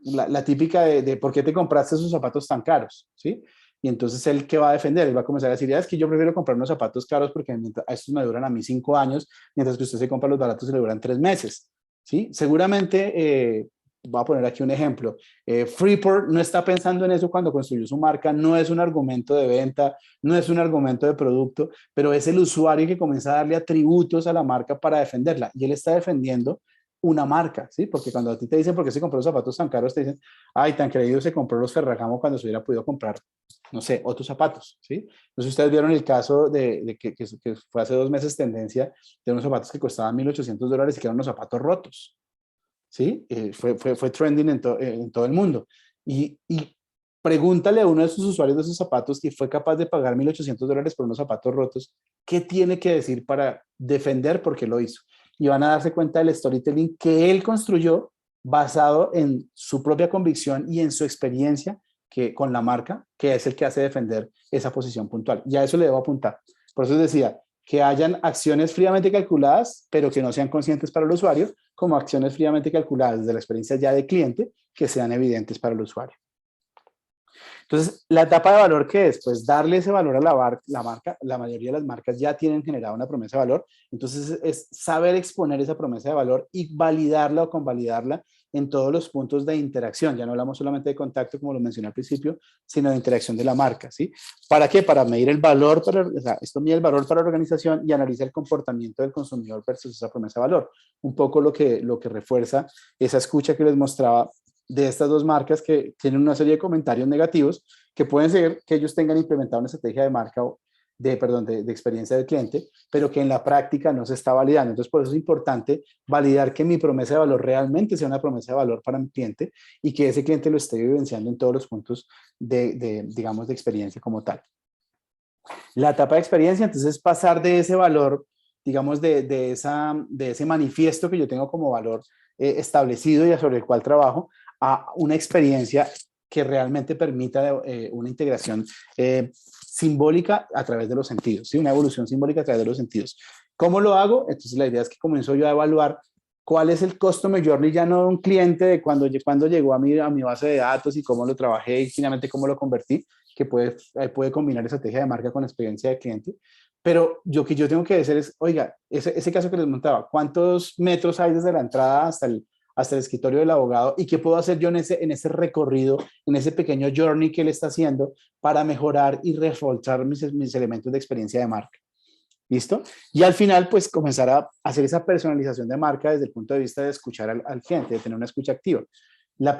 la típica de ¿por qué te compraste esos zapatos tan caros? ¿Sí? Y entonces él, ¿qué va a defender? Él va a comenzar a decir, es que yo prefiero comprar unos zapatos caros porque a estos me duran a mí 5 años, mientras que usted se compra los baratos y le duran 3 meses. ¿Sí? Seguramente, voy a poner aquí un ejemplo, Freeport no está pensando en eso cuando construyó su marca, no es un argumento de venta, no es un argumento de producto, pero es el usuario que comienza a darle atributos a la marca para defenderla. Y él está defendiendo una marca, ¿sí? Porque cuando a ti te dicen por qué se compró los zapatos tan caros, te dicen, ay, tan creído se compró los Ferragamo cuando se hubiera podido comprar, no sé, otros zapatos, ¿sí? Entonces ustedes vieron el caso de que fue hace 2 meses tendencia de unos zapatos que costaban $1,800 y que eran unos zapatos rotos, ¿sí? Fue trending en todo el mundo. Y pregúntale a uno de sus usuarios de esos zapatos que fue capaz de pagar $1,800 por unos zapatos rotos, ¿qué tiene que decir para defender por qué lo hizo? Y van a darse cuenta del storytelling que él construyó basado en su propia convicción y en su experiencia con la marca, que es el que hace defender esa posición puntual. Y a eso le debo apuntar. Por eso decía, que hayan acciones fríamente calculadas, pero que no sean conscientes para el usuario, como acciones fríamente calculadas desde la experiencia ya de cliente, que sean evidentes para el usuario. Entonces, la etapa de valor, ¿qué es? Pues darle ese valor a la marca. La mayoría de las marcas ya tienen generado una promesa de valor. Entonces, es saber exponer esa promesa de valor y validarla o convalidarla en todos los puntos de interacción. Ya no hablamos solamente de contacto, como lo mencioné al principio, sino de interacción de la marca, ¿sí? ¿Para qué? Para medir el valor, esto mide el valor para la organización y analiza el comportamiento del consumidor versus esa promesa de valor. Un poco lo que refuerza esa escucha que les mostraba de estas dos marcas que tienen una serie de comentarios negativos que pueden ser que ellos tengan implementado una estrategia de marca de experiencia del cliente, pero que en la práctica no se está validando. Entonces, por eso es importante validar que mi promesa de valor realmente sea una promesa de valor para mi cliente y que ese cliente lo esté vivenciando en todos los puntos digamos, de experiencia como tal. La etapa de experiencia, entonces, es pasar de ese valor, digamos, de ese manifiesto que yo tengo como valor establecido y sobre el cual trabajo, a una experiencia que realmente permita una integración simbólica a través de los sentidos, ¿sí? Una evolución simbólica a través de los sentidos. ¿Cómo lo hago? Entonces la idea es que comienzo yo a evaluar cuál es el customer journey ya no de un cliente de cuando llegó a mi base de datos y cómo lo trabajé y finalmente cómo lo convertí, que puede combinar estrategia de marca con experiencia de cliente. Pero yo tengo que decir es, oiga, ese caso que les montaba, ¿cuántos metros hay desde la entrada hasta el escritorio del abogado y qué puedo hacer yo en ese recorrido, en ese pequeño journey que él está haciendo para mejorar y reforzar mis elementos de experiencia de marca? ¿Listo? Y al final, pues comenzar a hacer esa personalización de marca desde el punto de vista de escuchar al cliente, de tener una escucha activa. La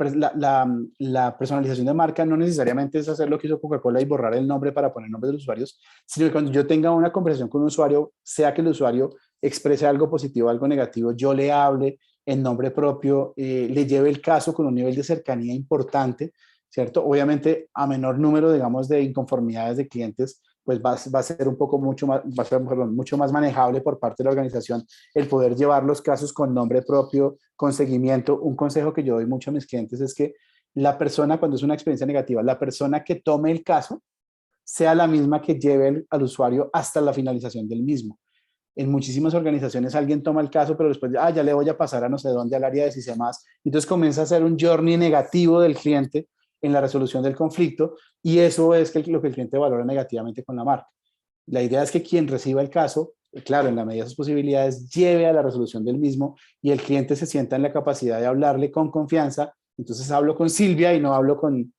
personalización de marca no necesariamente es hacer lo que hizo Coca-Cola y borrar el nombre para poner nombres de los usuarios, sino que cuando yo tenga una conversación con un usuario, sea que el usuario exprese algo positivo o algo negativo, yo le hable en nombre propio, le lleve el caso con un nivel de cercanía importante, ¿cierto? Obviamente a menor número, digamos, de inconformidades de clientes, pues va a ser mucho más manejable por parte de la organización el poder llevar los casos con nombre propio, con seguimiento. Un consejo que yo doy mucho a mis clientes es que la persona, cuando es una experiencia negativa, la persona que tome el caso sea la misma que lleve al usuario hasta la finalización del mismo. En muchísimas organizaciones alguien toma el caso, pero después, ya le voy a pasar a no sé dónde, al área de sistemas. Entonces comienza a hacer un journey negativo del cliente en la resolución del conflicto, y eso es lo que el cliente valora negativamente con la marca. La idea es que quien reciba el caso, claro, en la medida de sus posibilidades, lleve a la resolución del mismo y el cliente se sienta en la capacidad de hablarle con confianza. Entonces hablo con Silvia y no hablo con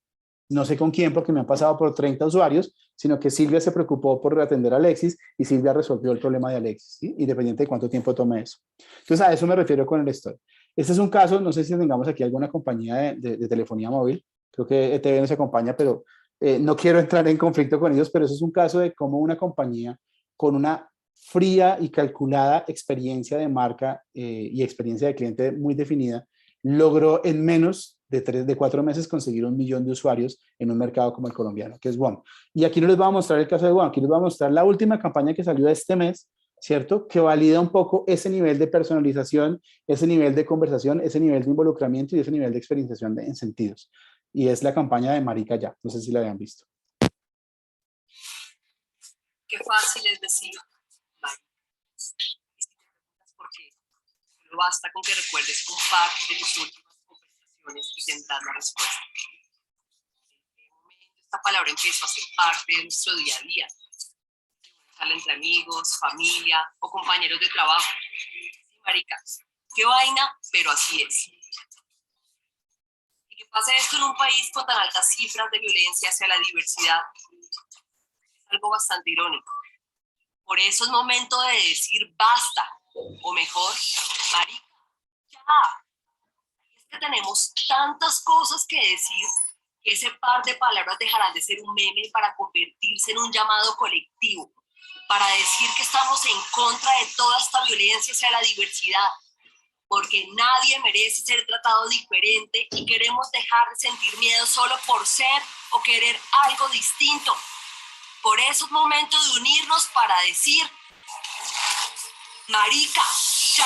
no sé con quién, porque me han pasado por 30 usuarios, sino que Silvia se preocupó por atender a Alexis y Silvia resolvió el problema de Alexis, ¿sí? Independiente de cuánto tiempo tome eso. Entonces a eso me refiero con el story. Este es un caso, no sé si tengamos aquí alguna compañía de telefonía móvil, creo que ETV nos acompaña, pero no quiero entrar en conflicto con ellos, pero eso es un caso de cómo una compañía con una fría y calculada experiencia de marca y experiencia de cliente muy definida, logró en menos de 4 meses conseguir 1 millón de usuarios en un mercado como el colombiano, que es WOM. Y aquí no les voy a mostrar el caso de WOM, aquí les voy a mostrar la última campaña que salió este mes, ¿cierto? Que valida un poco ese nivel de personalización, ese nivel de conversación, ese nivel de involucramiento y ese nivel de experimentación en sentidos. Y es la campaña de Marica Ya, no sé si la habían visto. Qué fácil es decir, Marica. Porque no basta con que recuerdes un par de tus últimas conversaciones y tendrás la respuesta. ¿En qué momento esta palabra empezó a ser parte de nuestro día a día? Sale entre amigos, familia o compañeros de trabajo. Sí, marica, qué vaina, pero así es. Y que pase esto en un país con tan altas cifras de violencia hacia la diversidad es algo bastante irónico. Por eso es momento de decir basta, o mejor, marica, ya. Y es que tenemos tantas cosas que decir que ese par de palabras dejarán de ser un meme para convertirse en un llamado colectivo, para decir que estamos en contra de toda esta violencia hacia la diversidad, porque nadie merece ser tratado diferente y queremos dejar de sentir miedo solo por ser o querer algo distinto. Por eso es momento de unirnos para decir, marica, ya.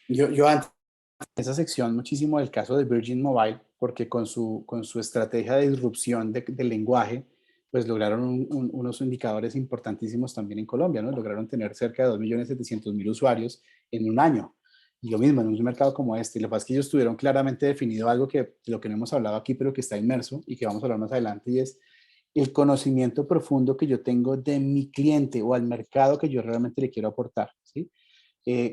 Yo antes de esa sección muchísimo del caso de Virgin Mobile, porque con su estrategia de disrupción del lenguaje, pues lograron unos indicadores importantísimos también en Colombia, ¿no? Lograron tener cerca de 2.700.000 usuarios en un año. Y lo mismo en un mercado como este. Y lo que pasa es que ellos tuvieron claramente definido algo que de lo que no hemos hablado aquí, pero que está inmerso y que vamos a hablar más adelante, y es el conocimiento profundo que yo tengo de mi cliente o al mercado que yo realmente le quiero aportar, ¿sí?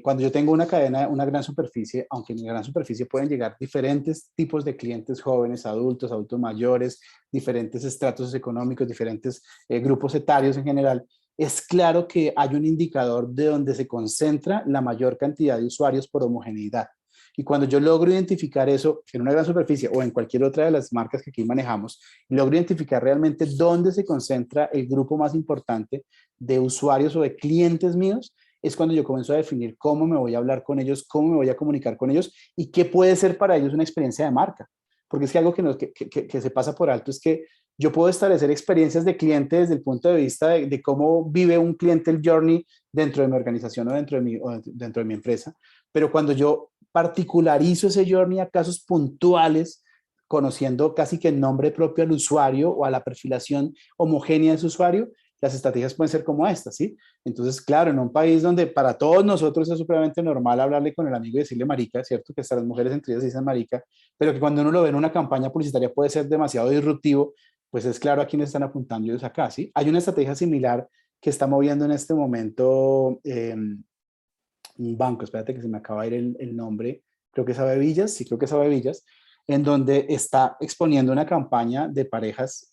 Cuando yo tengo una cadena, una gran superficie, aunque en la gran superficie pueden llegar diferentes tipos de clientes, jóvenes, adultos, adultos mayores, diferentes estratos económicos, diferentes grupos etarios en general, es claro que hay un indicador de donde se concentra la mayor cantidad de usuarios por homogeneidad. Y cuando yo logro identificar eso en una gran superficie o en cualquier otra de las marcas que aquí manejamos, logro identificar realmente dónde se concentra el grupo más importante de usuarios o de clientes míos, es cuando yo comienzo a definir cómo me voy a hablar con ellos, cómo me voy a comunicar con ellos y qué puede ser para ellos una experiencia de marca. Porque es que algo que se pasa por alto es que yo puedo establecer experiencias de cliente desde el punto de vista de cómo vive un cliente el journey dentro de mi organización o dentro de mi empresa, pero cuando yo particularizo ese journey a casos puntuales, conociendo casi que el nombre propio al usuario o a la perfilación homogénea de su usuario, las estrategias pueden ser como estas, ¿sí? Entonces, claro, en un país donde para todos nosotros es supremamente normal hablarle con el amigo y decirle marica, ¿cierto? Que hasta las mujeres entre ellas dicen marica, pero que cuando uno lo ve en una campaña publicitaria puede ser demasiado disruptivo, pues es claro a quiénes están apuntando ellos acá, ¿sí? Hay una estrategia similar que está moviendo en este momento un banco, espérate que se me acaba de ir el nombre, creo que es Avevillas, sí, creo que es Avevillas, en donde está exponiendo una campaña de parejas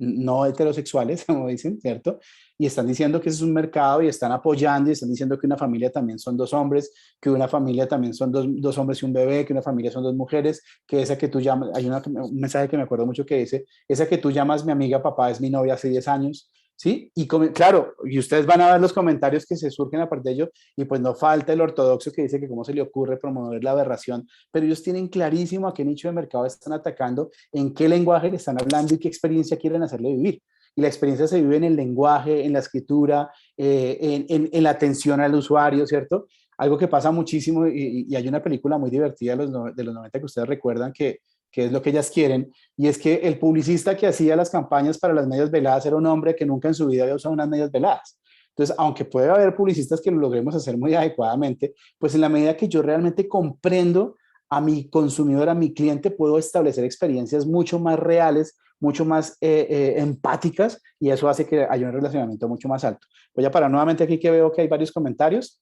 no heterosexuales, como dicen, ¿cierto? Y están diciendo que ese es un mercado y están apoyando y están diciendo que una familia también son 2 hombres, que una familia también son dos hombres y un bebé, que una familia son 2 mujeres, que esa que tú llamas, hay un mensaje que me acuerdo mucho que dice, esa que tú llamas mi amiga papá es mi novia hace 10 años, ¿sí? Y claro, y ustedes van a ver los comentarios que se surgen a partir de ello, y pues no falta el ortodoxo que dice que cómo se le ocurre promover la aberración, pero ellos tienen clarísimo a qué nicho de mercado están atacando, en qué lenguaje le están hablando y qué experiencia quieren hacerle vivir. Y la experiencia se vive en el lenguaje, en la escritura, en la atención al usuario, ¿cierto? Algo que pasa muchísimo, y hay una película muy divertida de los 90 que ustedes recuerdan, que que es lo que ellas quieren, y es que el publicista que hacía las campañas para las medias veladas era un hombre que nunca en su vida había usado unas medias veladas. Entonces, aunque puede haber publicistas que lo logremos hacer muy adecuadamente, pues en la medida que yo realmente comprendo a mi consumidor, a mi cliente, puedo establecer experiencias mucho más reales, mucho más empáticas, y eso hace que haya un relacionamiento mucho más alto. Voy a parar nuevamente aquí que veo que hay varios comentarios.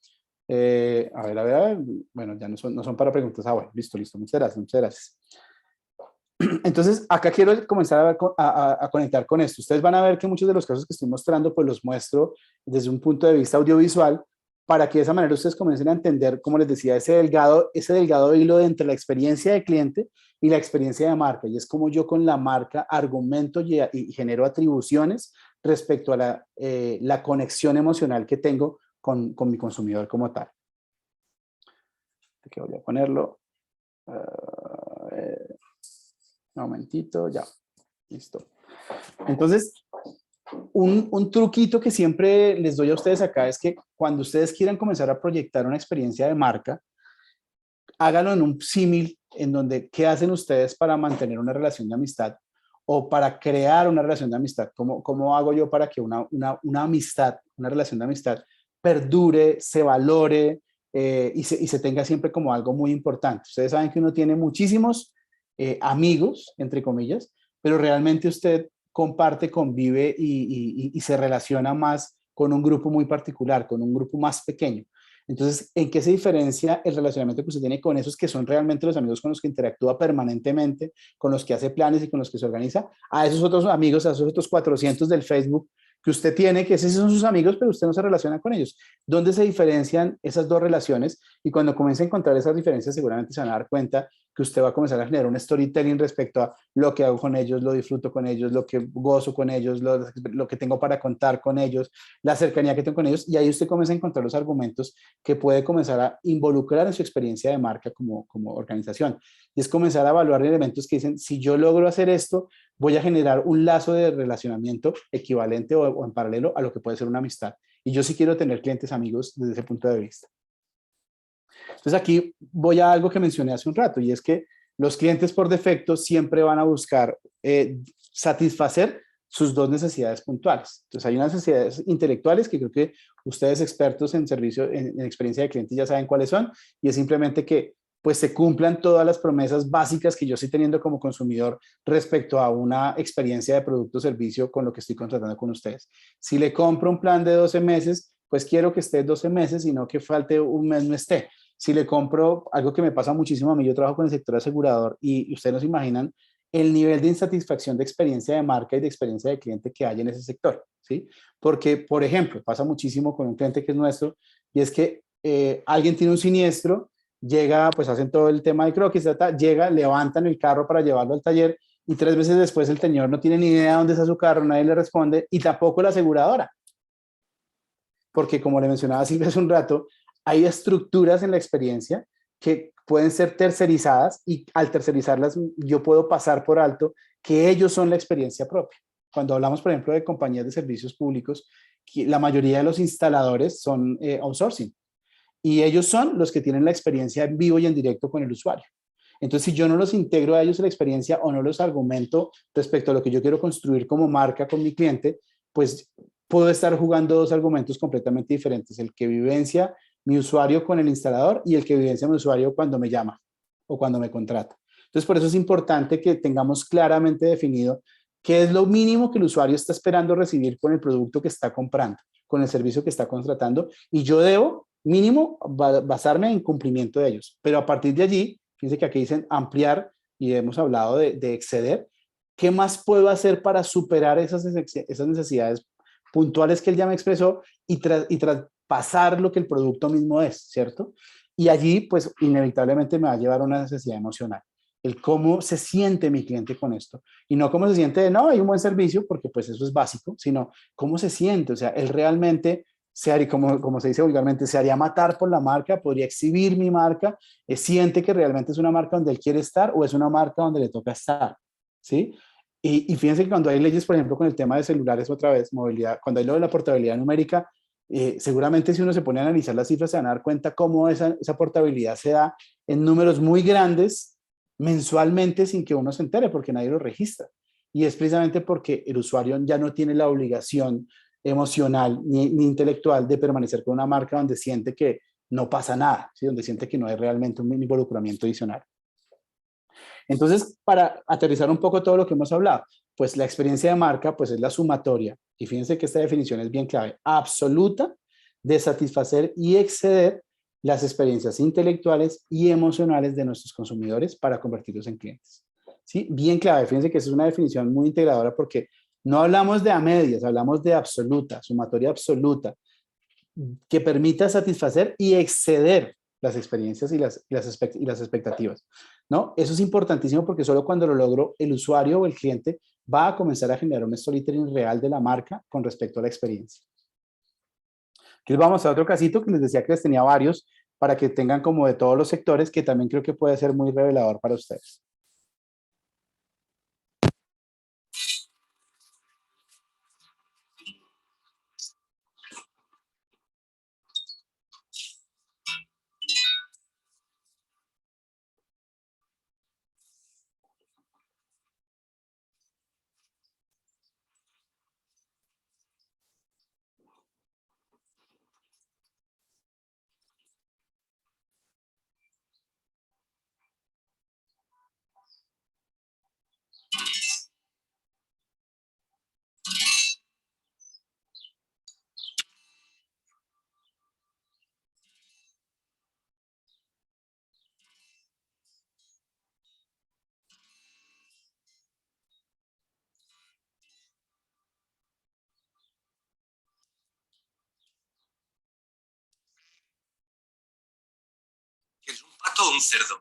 A ver, bueno, ya no son para preguntas. Bueno, listo, muchas gracias, muchas gracias. Entonces, acá quiero comenzar a conectar con esto. Ustedes van a ver que muchos de los casos que estoy mostrando, pues los muestro desde un punto de vista audiovisual, para que de esa manera ustedes comiencen a entender, como les decía, ese delgado hilo entre la experiencia de cliente y la experiencia de marca. Y es como yo con la marca argumento y genero atribuciones respecto a la conexión emocional que tengo con mi consumidor como tal. Aquí voy a ponerlo. Un momentito, ya, listo. Entonces, un truquito que siempre les doy a ustedes acá es que cuando ustedes quieran comenzar a proyectar una experiencia de marca, háganlo en un símil en donde, ¿qué hacen ustedes para mantener una relación de amistad o para crear una relación de amistad? ¿Cómo hago yo para que una amistad, una relación de amistad perdure, se valore y se tenga siempre como algo muy importante? Ustedes saben que uno tiene muchísimos amigos, entre comillas, pero realmente usted comparte, convive y se relaciona más con un grupo muy particular, con un grupo más pequeño. Entonces, ¿en qué se diferencia el relacionamiento que usted tiene con esos que son realmente los amigos con los que interactúa permanentemente, con los que hace planes y con los que se organiza, a esos otros amigos, a esos otros 400 del Facebook que usted tiene, que esos son sus amigos, pero usted no se relaciona con ellos? ¿Dónde se diferencian esas dos relaciones? Y cuando comience a encontrar esas diferencias, seguramente se van a dar cuenta que usted va a comenzar a generar un storytelling respecto a lo que hago con ellos, lo disfruto con ellos, lo que gozo con ellos, lo que tengo para contar con ellos, la cercanía que tengo con ellos, y ahí usted comienza a encontrar los argumentos que puede comenzar a involucrar en su experiencia de marca como organización. Y es comenzar a evaluar elementos que dicen, si yo logro hacer esto, voy a generar un lazo de relacionamiento equivalente o en paralelo a lo que puede ser una amistad. Y yo sí quiero tener clientes amigos desde ese punto de vista. Entonces aquí voy a algo que mencioné hace un rato, y es que los clientes por defecto siempre van a buscar satisfacer sus dos necesidades puntuales. Entonces hay unas necesidades intelectuales que creo que ustedes expertos en servicio, en experiencia de clientes ya saben cuáles son, y es simplemente que pues se cumplan todas las promesas básicas que yo estoy teniendo como consumidor respecto a una experiencia de producto o servicio con lo que estoy contratando con ustedes. Si le compro un plan de 12 meses, pues quiero que esté 12 meses y no que falte un mes no esté. Si le compro, algo que me pasa muchísimo a mí, yo trabajo con el sector asegurador y ustedes no se imaginan el nivel de insatisfacción de experiencia de marca y de experiencia de cliente que hay en ese sector, ¿sí? Porque, por ejemplo, pasa muchísimo con un cliente que es nuestro, y es que alguien tiene un siniestro, llega, pues hacen todo el tema de croquis, llega, levantan el carro para llevarlo al taller, y 3 meses después el señor no tiene ni idea de dónde está su carro, nadie le responde, y tampoco la aseguradora. Porque, como le mencionaba Silvia hace un rato, hay estructuras en la experiencia que pueden ser tercerizadas, y al tercerizarlas yo puedo pasar por alto que ellos son la experiencia propia. Cuando hablamos, por ejemplo, de compañías de servicios públicos, la mayoría de los instaladores son outsourcing, y ellos son los que tienen la experiencia en vivo y en directo con el usuario. Entonces, si yo no los integro a ellos en la experiencia o no los argumento respecto a lo que yo quiero construir como marca con mi cliente, pues puedo estar jugando dos argumentos completamente diferentes: el que vivencia mi usuario con el instalador y el que vivencia mi usuario cuando me llama o cuando me contrata. Entonces, por eso es importante que tengamos claramente definido qué es lo mínimo que el usuario está esperando recibir con el producto que está comprando, con el servicio que está contratando, y yo debo mínimo basarme en cumplimiento de ellos. Pero a partir de allí, fíjense que aquí dicen ampliar, y hemos hablado de exceder. ¿Qué más puedo hacer para superar esas necesidades puntuales que él ya me expresó y traspasar lo que el producto mismo es, ¿cierto? Y allí, pues, inevitablemente me va a llevar a una necesidad emocional. El cómo se siente mi cliente con esto. Y no cómo se siente de, no, hay un buen servicio, porque pues eso es básico, sino cómo se siente. O sea, él realmente se haría, como se dice vulgarmente, se haría matar por la marca, podría exhibir mi marca, siente que realmente es una marca donde él quiere estar o es una marca donde le toca estar, ¿sí? Y fíjense que cuando hay leyes, por ejemplo, con el tema de celulares, otra vez, movilidad, cuando hay lo de la portabilidad numérica, seguramente si uno se pone a analizar las cifras, se van a dar cuenta cómo esa portabilidad se da en números muy grandes mensualmente sin que uno se entere porque nadie lo registra. Y es precisamente porque el usuario ya no tiene la obligación emocional ni intelectual de permanecer con una marca donde siente que no pasa nada, ¿sí? Donde siente que no hay realmente un involucramiento adicional. Entonces, para aterrizar un poco todo lo que hemos hablado, pues la experiencia de marca pues es la sumatoria, y fíjense que esta definición es bien clave, absoluta de satisfacer y exceder las experiencias intelectuales y emocionales de nuestros consumidores para convertirlos en clientes. ¿Sí? Bien clave, fíjense que esa es una definición muy integradora porque no hablamos de a medias, hablamos de absoluta, sumatoria absoluta, que permita satisfacer y exceder las experiencias y las expectativas, ¿no? Eso es importantísimo porque solo cuando lo logro, el usuario o el cliente va a comenzar a generar un storytelling real de la marca con respecto a la experiencia. Aquí les vamos a otro casito que les decía que les tenía varios para que tengan como de todos los sectores, que también creo que puede ser muy revelador para ustedes. ¿Es un pato o un cerdo?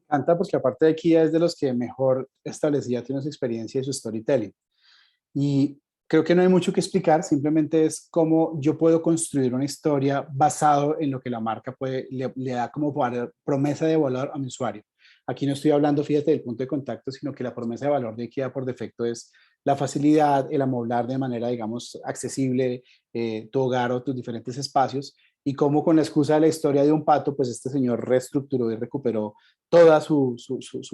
Me encanta porque aparte de Kia es de los que mejor establecía tiene su experiencia y su storytelling. Y creo que no hay mucho que explicar, simplemente es cómo yo puedo construir una historia basado en lo que la marca le da como promesa de valor a mi usuario. Aquí no estoy hablando, fíjate, del punto de contacto, sino que la promesa de valor de IKEA por defecto es la facilidad, el amoblar de manera, digamos, accesible tu hogar o tus diferentes espacios, y cómo con la excusa de la historia de un pato, pues este señor reestructuró y recuperó toda su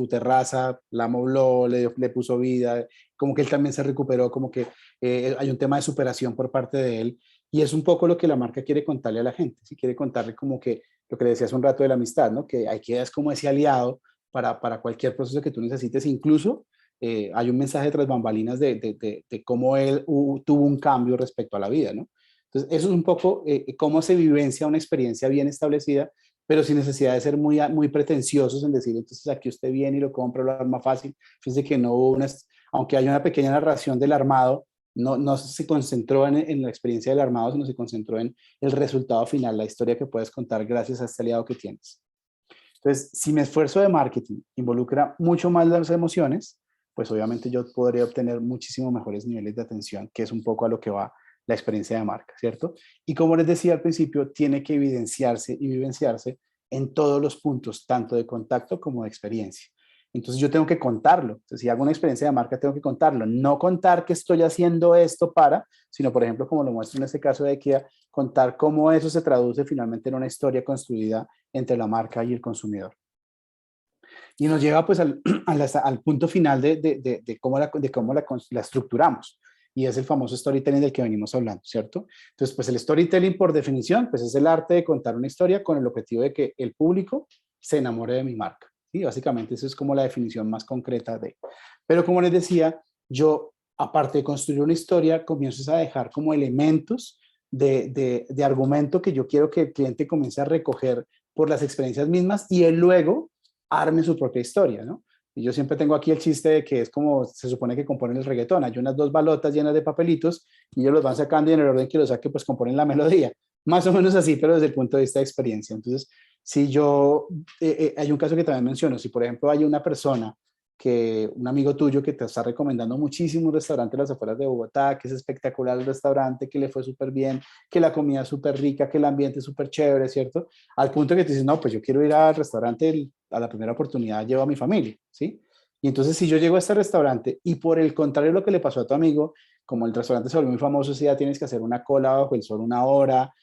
terraza, la amobló, le puso vida, como que él también se recuperó, como que hay un tema de superación por parte de él, y es un poco lo que la marca quiere contarle a la gente, ¿sí? Quiere contarle como que lo que le decía hace un rato de la amistad, ¿no? Que IKEA es como ese aliado para cualquier proceso que tú necesites, incluso hay un mensaje tras bambalinas de cómo él tuvo un cambio respecto a la vida, ¿no? Entonces, eso es un poco cómo se vivencia una experiencia bien establecida, pero sin necesidad de ser muy pretenciosos en decir, entonces aquí usted viene y lo compra, lo arma fácil. Fíjense que no hubo aunque hay una pequeña narración del armado, no se concentró en la experiencia del armado, sino se concentró en el resultado final, la historia que puedes contar gracias a este aliado que tienes. Entonces, si mi esfuerzo de marketing involucra mucho más las emociones, pues obviamente yo podría obtener muchísimo mejores niveles de atención, que es un poco a lo que va la experiencia de marca, ¿cierto? Y como les decía al principio, tiene que evidenciarse y vivenciarse en todos los puntos, tanto de contacto como de experiencia. Entonces yo tengo que contarlo. Entonces, si hago una experiencia de marca, tengo que contarlo. No contar que estoy haciendo esto para, sino, por ejemplo, como lo muestro en este caso de IKEA, contar cómo eso se traduce finalmente en una historia construida entre la marca y el consumidor. Y nos lleva pues al punto final de cómo la estructuramos. Y es el famoso storytelling del que venimos hablando, ¿cierto? Entonces, pues el storytelling por definición, pues es el arte de contar una historia con el objetivo de que el público se enamore de mi marca. ¿Sí? Básicamente eso es como la definición más concreta de. Pero como les decía, yo, aparte de construir una historia, comienzo a dejar como elementos de argumento que yo quiero que el cliente comience a recoger por las experiencias mismas y él luego arme su propia historia, ¿no? Y yo siempre tengo aquí el chiste de que es como se supone que componen el reggaetón. Hay unas 2 balotas llenas de papelitos y ellos los van sacando y en el orden que los saque, pues componen la melodía. Más o menos así, pero desde el punto de vista de experiencia. Entonces, si yo, hay un caso que también menciono, si por ejemplo hay una persona un amigo tuyo que te está recomendando muchísimo un restaurante en las afueras de Bogotá, que es espectacular el restaurante, que le fue súper bien, que la comida es súper rica, que el ambiente es súper chévere, ¿cierto? Al punto que te dices, no, pues yo quiero ir al restaurante, a la primera oportunidad llevo a mi familia, ¿sí? Y entonces si yo llego a este restaurante y por el contrario de lo que le pasó a tu amigo, como el restaurante se volvió muy famoso, si ya tienes que hacer una cola bajo el sol 1 hora,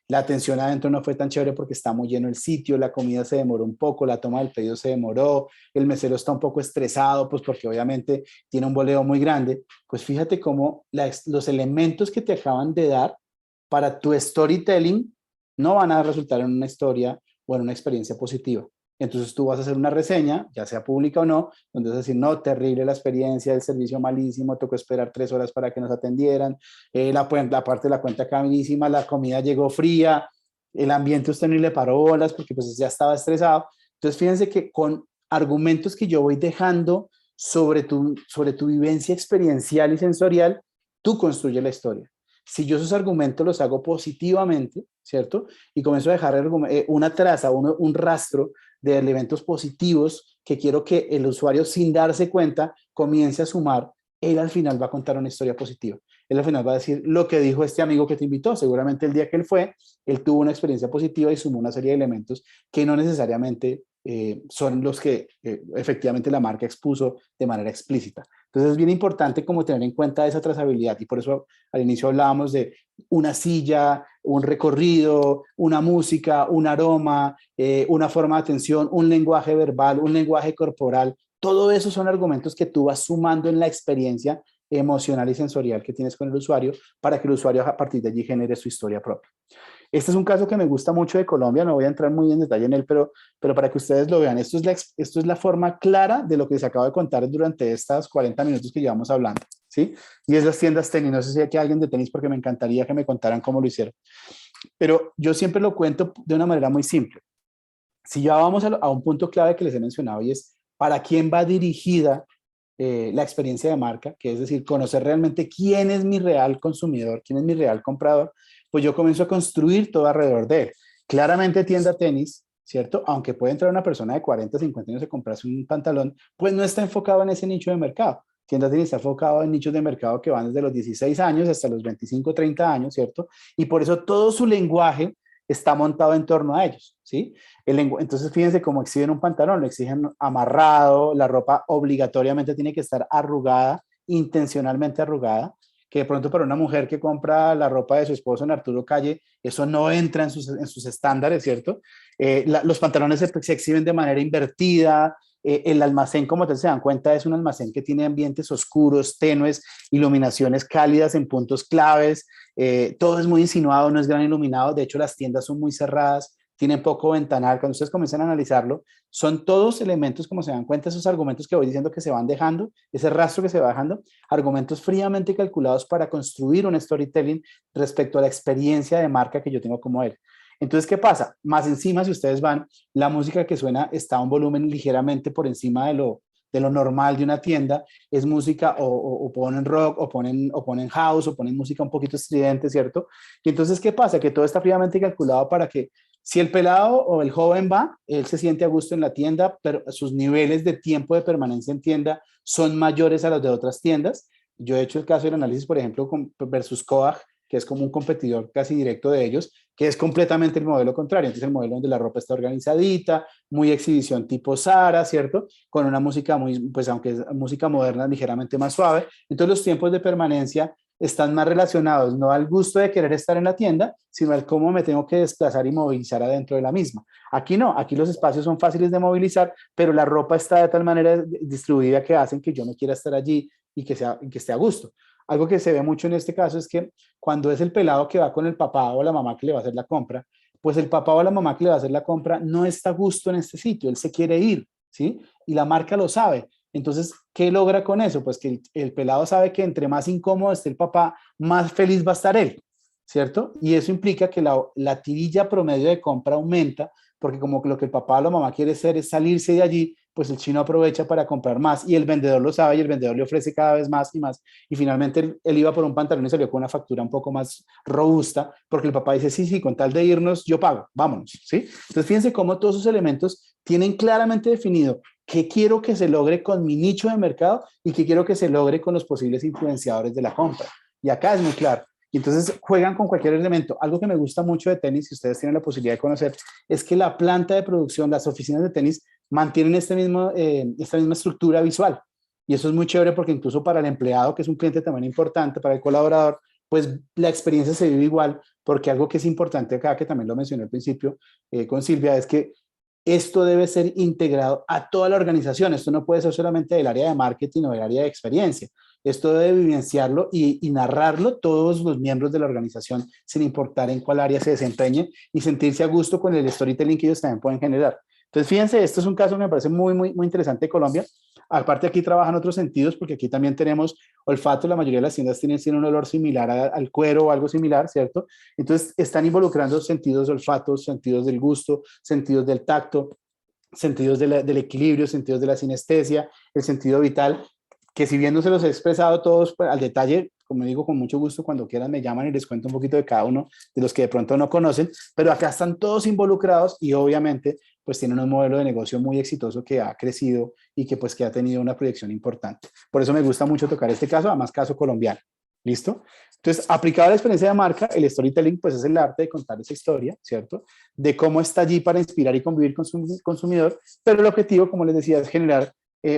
la atención adentro no fue tan chévere porque está muy lleno el sitio, la comida se demoró un poco, la toma del pedido se demoró, el mesero está un poco estresado, pues porque obviamente tiene un boleo muy grande. Pues fíjate cómo los elementos que te acaban de dar para tu storytelling no van a resultar en una historia o en una experiencia positiva. Entonces tú vas a hacer una reseña, ya sea pública o no, donde vas a decir, no, terrible la experiencia, el servicio malísimo, tocó esperar 3 horas para que nos atendieran, la parte de la cuenta carísima, la comida llegó fría, el ambiente usted ni le paró bolas porque pues ya estaba estresado. Entonces fíjense que con argumentos que yo voy dejando sobre tu vivencia experiencial y sensorial, tú construyes la historia. Si yo esos argumentos los hago positivamente, ¿cierto? Y comienzo a dejar una traza, un rastro de elementos positivos que quiero que el usuario, sin darse cuenta, comience a sumar, él al final va a contar una historia positiva. Él al final va a decir lo que dijo este amigo que te invitó. Seguramente el día que él fue, él tuvo una experiencia positiva y sumó una serie de elementos que no necesariamente son los que efectivamente la marca expuso de manera explícita. Entonces es bien importante como tener en cuenta esa trazabilidad y por eso al inicio hablábamos de una silla, un recorrido, una música, un aroma, una forma de atención, un lenguaje verbal, un lenguaje corporal. Todo eso son argumentos que tú vas sumando en la experiencia emocional y sensorial que tienes con el usuario para que el usuario a partir de allí genere su historia propia. Este es un caso que me gusta mucho de Colombia, no voy a entrar muy en detalle en él, pero para que ustedes lo vean, esto es la forma clara de lo que les acabo de contar durante estos 40 minutos que llevamos hablando, ¿sí? Y es las tiendas tenis, no sé si hay alguien de tenis porque me encantaría que me contaran cómo lo hicieron, pero yo siempre lo cuento de una manera muy simple. Si ya vamos a un punto clave que les he mencionado y es para quién va dirigida la experiencia de marca, que es decir, conocer realmente quién es mi real consumidor, quién es mi real comprador, pues yo comienzo a construir todo alrededor de él. Claramente tienda tenis, ¿cierto? Aunque puede entrar una persona de 40, 50 años a comprarse un pantalón, pues no está enfocado en ese nicho de mercado. Tienda tenis está enfocado en nichos de mercado que van desde los 16 años hasta los 25, 30 años, ¿cierto? Y por eso todo su lenguaje está montado en torno a ellos, ¿sí? Entonces, fíjense cómo exigen un pantalón, lo exigen amarrado, la ropa obligatoriamente tiene que estar arrugada, intencionalmente arrugada, que de pronto para una mujer que compra la ropa de su esposo en Arturo Calle, eso no entra en sus estándares, ¿cierto? Los pantalones se exhiben de manera invertida, el almacén, como ustedes se dan cuenta, es un almacén que tiene ambientes oscuros, tenues, iluminaciones cálidas en puntos claves, todo es muy insinuado, no es gran iluminado, de hecho las tiendas son muy cerradas, tienen poco ventanal. Cuando ustedes comienzan a analizarlo, son todos elementos, como se dan cuenta, esos argumentos que voy diciendo que se van dejando, ese rastro que se va dejando, argumentos fríamente calculados para construir un storytelling respecto a la experiencia de marca que yo tengo como él. Entonces, ¿qué pasa? Más encima, si ustedes van, la música que suena está a un volumen ligeramente por encima de lo normal de una tienda, es música o ponen rock o ponen house o ponen música un poquito estridente, ¿cierto? Y entonces, ¿qué pasa? Que todo está fríamente calculado para que Si el pelado o el joven va, él se siente a gusto en la tienda, pero sus niveles de tiempo de permanencia en tienda son mayores a los de otras tiendas. Yo he hecho el caso del análisis, por ejemplo, versus Coag, que es como un competidor casi directo de ellos, que es completamente el modelo contrario. Entonces el modelo donde la ropa está organizadita, muy exhibición tipo Zara, ¿cierto? Con una música muy, pues aunque es música moderna, ligeramente más suave. Entonces los tiempos de permanencia están más relacionados no al gusto de querer estar en la tienda, sino al cómo me tengo que desplazar y movilizar adentro de la misma. Aquí no, aquí los espacios son fáciles de movilizar, pero la ropa está de tal manera distribuida que hacen que yo no quiera estar allí y que esté a gusto. Algo que se ve mucho en este caso es que cuando es el pelado que va con el papá o la mamá que le va a hacer la compra, pues el papá o la mamá que le va a hacer la compra no está a gusto en este sitio, él se quiere ir, ¿sí? Y la marca lo sabe. Entonces, ¿qué logra con eso? Pues que el pelado sabe que entre más incómodo esté el papá, más feliz va a estar él, ¿cierto? Y eso implica que la tirilla promedio de compra aumenta, porque como que lo que el papá o la mamá quiere hacer es salirse de allí, pues el chino aprovecha para comprar más y el vendedor lo sabe y el vendedor le ofrece cada vez más y más. Y finalmente él iba por un pantalón y salió con una factura un poco más robusta, porque el papá dice, sí, sí, con tal de irnos, yo pago, vámonos, ¿sí? Entonces fíjense cómo todos esos elementos tienen claramente definido qué quiero que se logre con mi nicho de mercado y qué quiero que se logre con los posibles influenciadores de la compra. Y acá es muy claro. Y entonces juegan con cualquier elemento. Algo que me gusta mucho de tenis, si ustedes tienen la posibilidad de conocer, es que la planta de producción, las oficinas de tenis, mantienen esta misma estructura visual. Y eso es muy chévere porque incluso para el empleado, que es un cliente también importante, para el colaborador, pues la experiencia se vive igual, porque algo que es importante acá, que también lo mencioné al principio con Silvia, es que esto debe ser integrado a toda la organización. Esto no puede ser solamente del área de marketing o del área de experiencia. Esto debe vivenciarlo y narrarlo todos los miembros de la organización, sin importar en cuál área se desempeñe, y sentirse a gusto con el storytelling que ellos también pueden generar. Entonces, fíjense, esto es un caso que me parece muy, muy, muy interesante de Colombia. Aparte, aquí trabajan otros sentidos, porque aquí también tenemos olfato. La mayoría de las tiendas tienen un olor similar al cuero o algo similar, ¿cierto? Entonces, están involucrando sentidos de olfato, sentidos del gusto, sentidos del tacto, sentidos del equilibrio, sentidos de la sinestesia, el sentido vital, que si bien no se los he expresado todos pues, al detalle, como digo, con mucho gusto, cuando quieran me llaman y les cuento un poquito de cada uno de los que de pronto no conocen, pero acá están todos involucrados y obviamente pues tienen un modelo de negocio muy exitoso que ha crecido y que pues que ha tenido una proyección importante. Por eso me gusta mucho tocar este caso, además caso colombiano. ¿Listo? Entonces, aplicado a la experiencia de marca, el storytelling pues es el arte de contar esa historia, ¿cierto? De cómo está allí para inspirar y convivir con su consumidor, pero el objetivo, como les decía, es generar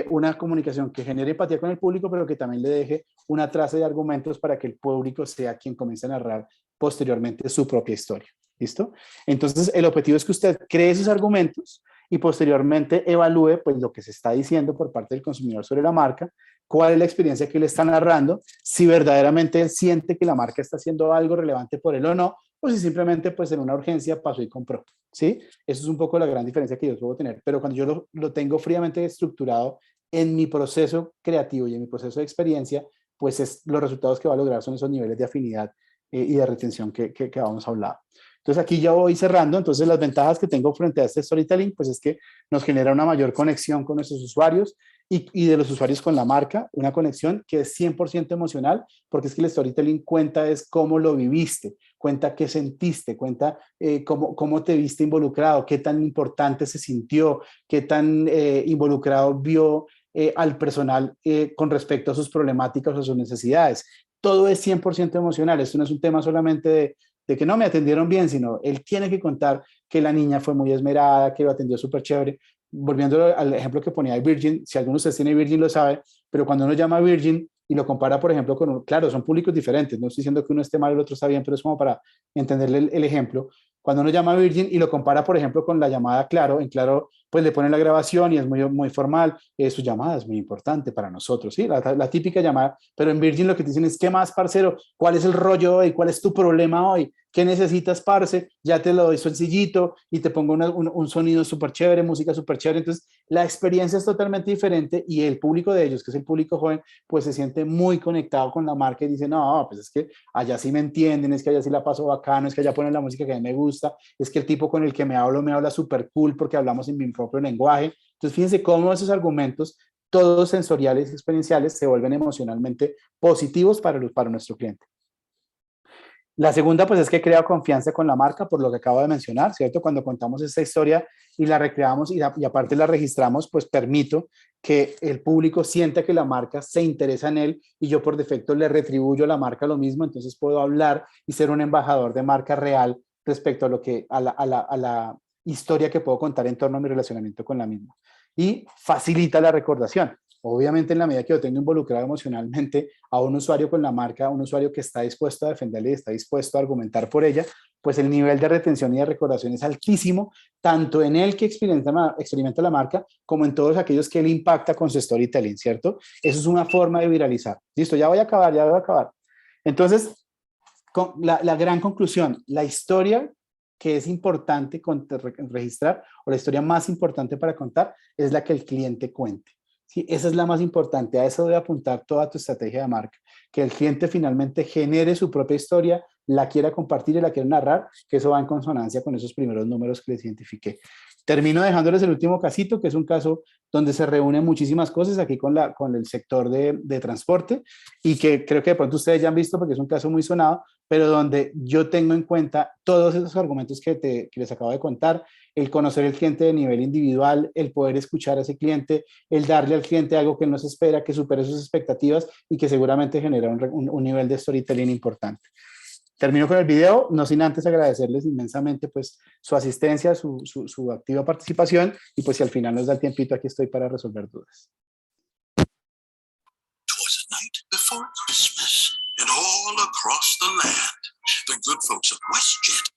una comunicación que genere empatía con el público, pero que también le deje una traza de argumentos para que el público sea quien comience a narrar posteriormente su propia historia. ¿Listo? Entonces, el objetivo es que usted cree esos argumentos y posteriormente evalúe pues lo que se está diciendo por parte del consumidor sobre la marca, cuál es la experiencia que le está narrando, si verdaderamente él siente que la marca está haciendo algo relevante por él o no, o si simplemente pues en una urgencia pasó y compró, ¿sí? Eso es un poco la gran diferencia que yo puedo tener, pero cuando yo lo tengo fríamente estructurado en mi proceso creativo y en mi proceso de experiencia, pues los resultados que va a lograr son esos niveles de afinidad y de retención que vamos a hablar. Entonces aquí ya voy cerrando. Entonces las ventajas que tengo frente a este storytelling pues es que nos genera una mayor conexión con nuestros usuarios y de los usuarios con la marca, una conexión que es 100% emocional, porque es que el storytelling cuenta es cómo lo viviste, cuenta qué sentiste, cuenta cómo te viste involucrado, qué tan importante se sintió, qué tan involucrado vio al personal con respecto a sus problemáticas o sus necesidades. Todo es 100% emocional. Esto no es un tema solamente de que no me atendieron bien, sino él tiene que contar que la niña fue muy esmerada, que lo atendió súper chévere. Volviendo al ejemplo que ponía de Virgin, si alguno de ustedes tiene Virgin lo sabe, pero cuando uno llama a Virgin y lo compara, por ejemplo, claro, son públicos diferentes, no estoy diciendo que uno esté mal y el otro está bien, pero es como para entenderle el ejemplo. Cuando uno llama a Virgin y lo compara, por ejemplo, con la llamada Claro, en Claro, pues le ponen la grabación y es muy, muy formal, su llamada es muy importante para nosotros, ¿sí? La típica llamada, pero en Virgin lo que te dicen es, ¿qué más, parcero? ¿Cuál es el rollo hoy? ¿Cuál es tu problema hoy? ¿Qué necesitas, parce? Ya te lo doy sencillito y te pongo un sonido súper chévere, música súper chévere. Entonces, la experiencia es totalmente diferente y el público de ellos, que es el público joven, pues se siente muy conectado con la marca y dice, no, pues es que allá sí me entienden, es que allá sí la paso bacano, es que allá ponen la música que a mí me gusta, es que el tipo con el que me habla súper cool porque hablamos en mi propio lenguaje. Entonces, fíjense cómo esos argumentos, todos sensoriales y experienciales, se vuelven emocionalmente positivos para nuestro cliente. La segunda, pues es que crea confianza con la marca, por lo que acabo de mencionar, ¿cierto? Cuando contamos esta historia y la recreamos y aparte la registramos, pues permito que el público sienta que la marca se interesa en él y yo por defecto le retribuyo a la marca lo mismo, entonces puedo hablar y ser un embajador de marca real respecto a lo que, a la historia que puedo contar en torno a mi relacionamiento con la misma. Y facilita la recordación. Obviamente, en la medida que yo tengo involucrado emocionalmente a un usuario con la marca, a un usuario que está dispuesto a defenderla y está dispuesto a argumentar por ella, pues el nivel de retención y de recordación es altísimo, tanto en el que experimenta la marca, como en todos aquellos que él impacta con su storytelling, ¿cierto? Eso es una forma de viralizar. Listo, ya voy a acabar, ya voy a acabar. Entonces, la gran conclusión, la historia que es importante registrar, o la historia más importante para contar, es la que el cliente cuente. Sí, esa es la más importante, a eso debe apuntar toda tu estrategia de marca, que el cliente finalmente genere su propia historia, la quiera compartir y la quiera narrar, que eso va en consonancia con esos primeros números que les identifiqué. Termino dejándoles el último casito, que es un caso donde se reúnen muchísimas cosas aquí con el sector de transporte y que creo que de pronto ustedes ya han visto porque es un caso muy sonado, pero donde yo tengo en cuenta todos esos argumentos que les acabo de contar, el conocer el cliente de nivel individual, el poder escuchar a ese cliente, el darle al cliente algo que no se espera, que supere sus expectativas y que seguramente genera un nivel de storytelling importante. Termino con el video, no sin antes agradecerles inmensamente pues su asistencia, su activa participación y pues si al final nos da el tiempito, aquí estoy para resolver dudas. Twas a night before Christmas, and all across the land, the good folks of WestJet.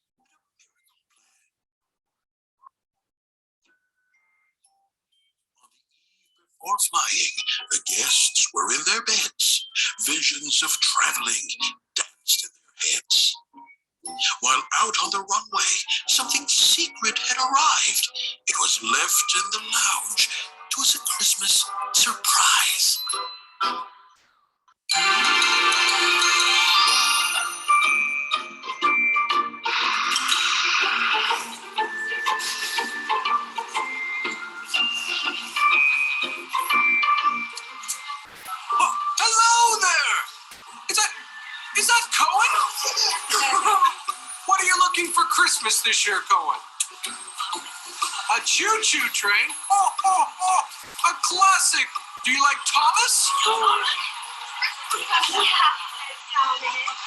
Before flying, the guests were in their beds. Visions of traveling danced in their heads. While out on the runway, something secret had arrived. It was left in the lounge. It was a Christmas surprise. Oh, hello there! Is that Cohen? What are you looking for Christmas this year, Cohen? A choo-choo train? Oh, a classic. Do you like Thomas?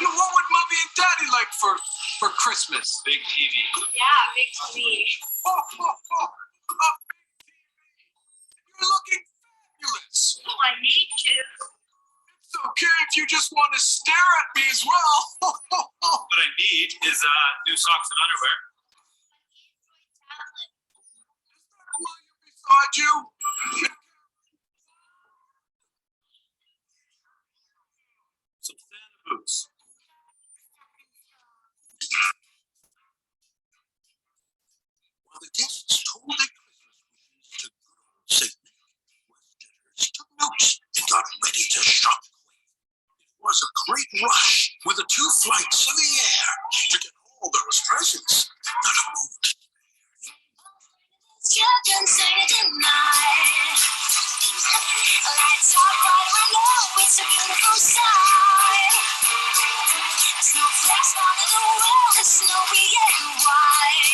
What would Mommy and Daddy like for Christmas? Big TV. Yeah, big TV. You're looking fabulous. Oh, I need to. It's okay if you just want to stare at me as well. What I need is new socks and underwear. Beside you. Some Santa boots. While the guests told their Christmas wishes to good old St. Nick, WestJetters took notes and got ready to shop. It was a great rush with the 2 flights in the air to get all those presents. Not a moment. Children sing it tonight. Lights up bright, we know it's a beautiful sight. Snowflakes down in the world, it's snowy and white.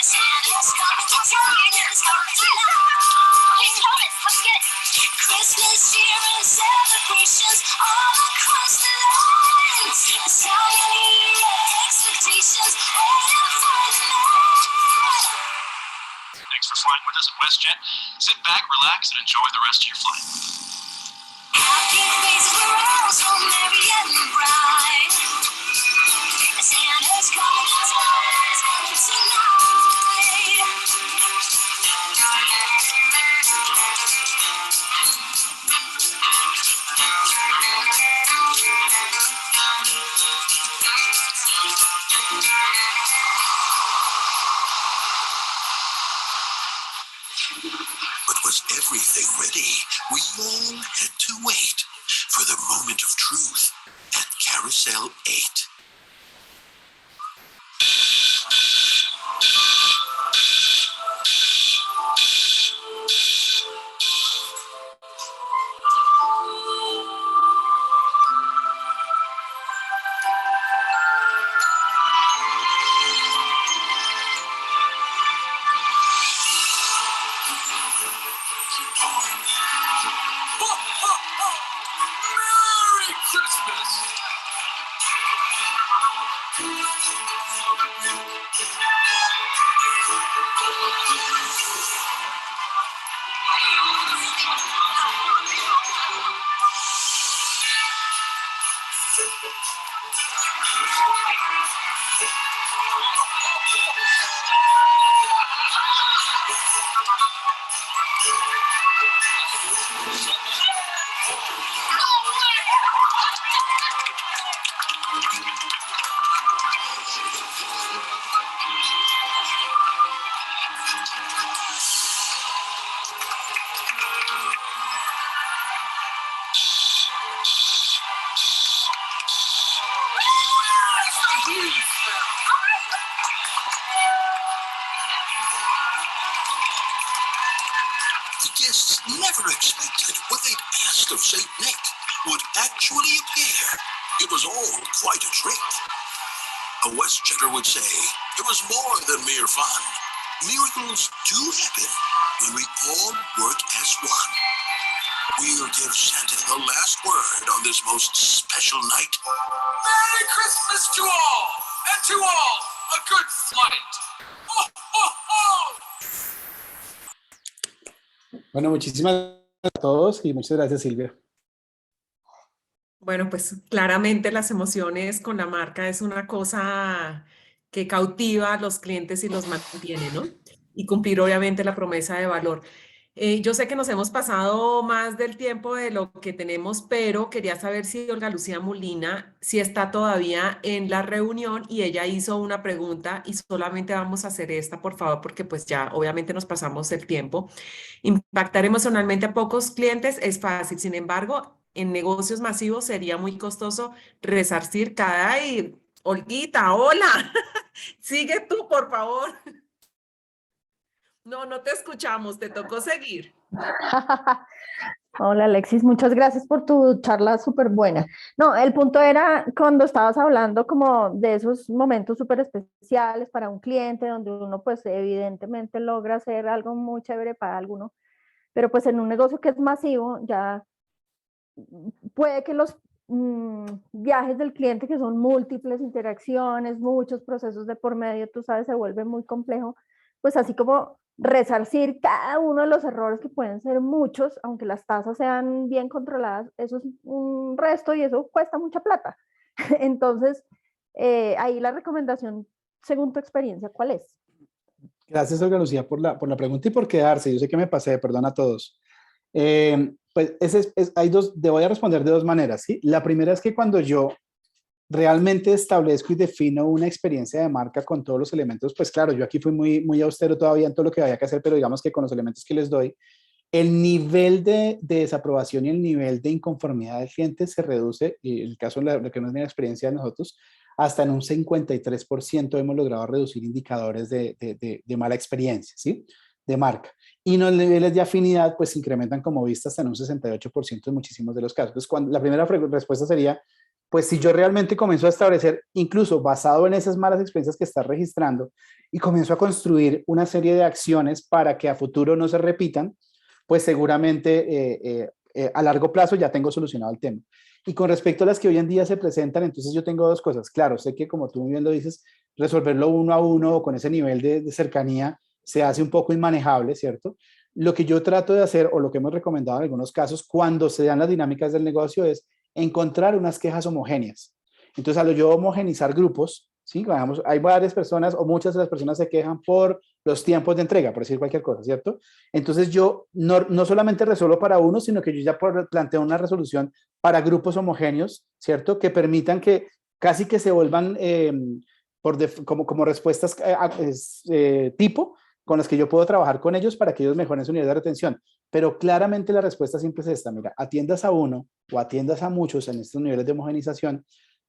Santa's coming to town, it's coming tonight. He's coming, let's get it. Christmas cheer and celebrations all across the land. So many expectations waiting for the night. Thanks for flying with us at WestJet. Sit back, relax, and enjoy the rest of your flight. Happy faces were all so merry and bright. Santa's coming to town, it's coming tonight. But was everything ready? We all had to wait for the moment of truth at Carousel 8. Ho, ho, ho! Merry Christmas! The guests never expected what they'd asked of St. Nick would actually appear. It was all quite a trick. A WestJetter would say it was more than mere fun. Miracles do happen when we all work as one. We'll give Santa the last word on this most special night. Merry Christmas to all, and to all a good flight. Ho, ho, ho! Bueno, muchísimas gracias a todos y muchas gracias, Silvia. Bueno, pues claramente las emociones con la marca es una cosa que cautiva a los clientes y los mantiene, ¿no? Y cumplir obviamente la promesa de valor. Yo sé que nos hemos pasado más del tiempo de lo que tenemos, pero quería saber si Olga Lucía Molina, si está todavía en la reunión, y ella hizo una pregunta y solamente vamos a hacer esta, por favor, porque pues ya obviamente nos pasamos el tiempo. Impactar emocionalmente a pocos clientes es fácil, sin embargo, en negocios masivos sería muy costoso resarcir cada... Y, Olguita, hola, sigue tú, por favor. No te escuchamos, te tocó seguir. Hola Alexis, muchas gracias por tu charla súper buena. No, el punto era cuando estabas hablando como de esos momentos súper especiales para un cliente donde uno pues evidentemente logra hacer algo muy chévere para alguno, pero pues en un negocio que es masivo ya puede que los viajes del cliente, que son múltiples interacciones, muchos procesos de por medio, tú sabes, se vuelve muy complejo, pues así como resarcir cada uno de los errores, que pueden ser muchos, aunque las tasas sean bien controladas, eso es un resto y eso cuesta mucha plata. Entonces, ahí la recomendación, según tu experiencia, ¿cuál es? Gracias, Olga Lucía, por la pregunta y por quedarse. Yo sé que me pasé, perdón a todos. Pues hay dos, te voy a responder de dos maneras, ¿sí? La primera es que cuando yo realmente establezco y defino una experiencia de marca con todos los elementos, pues claro, yo aquí fui muy austero todavía en todo lo que había que hacer, pero digamos que con los elementos que les doy, el nivel de desaprobación y el nivel de inconformidad del cliente se reduce, y en el caso de lo que no es mi experiencia de nosotros, hasta en un 53% hemos logrado reducir indicadores de mala experiencia, ¿sí? De marca. Y los niveles de afinidad pues se incrementan, como viste, hasta en un 68% en muchísimos de los casos. Entonces, la primera respuesta sería, pues si yo realmente comienzo a establecer, incluso basado en esas malas experiencias que estás registrando, y comienzo a construir una serie de acciones para que a futuro no se repitan, pues seguramente a largo plazo ya tengo solucionado el tema. Y con respecto a las que hoy en día se presentan, entonces yo tengo dos cosas. Claro, sé que como tú muy bien lo dices, resolverlo uno a uno o con ese nivel de cercanía se hace un poco inmanejable, ¿cierto? Lo que yo trato de hacer, o lo que hemos recomendado en algunos casos, cuando se dan las dinámicas del negocio, es encontrar unas quejas homogéneas. Entonces, al yo homogenizar grupos, ¿sí? Digamos, hay varias personas o muchas de las personas se quejan por los tiempos de entrega, por decir cualquier cosa, ¿cierto? Entonces, yo no solamente resuelvo para uno, sino que yo ya planteo una resolución para grupos homogéneos, ¿cierto? Que permitan que casi que se vuelvan como respuestas tipo, con las que yo puedo trabajar con ellos para que ellos mejoren su nivel de retención. Pero claramente la respuesta siempre es esta, mira, atiendas a uno o atiendas a muchos en estos niveles de homogenización,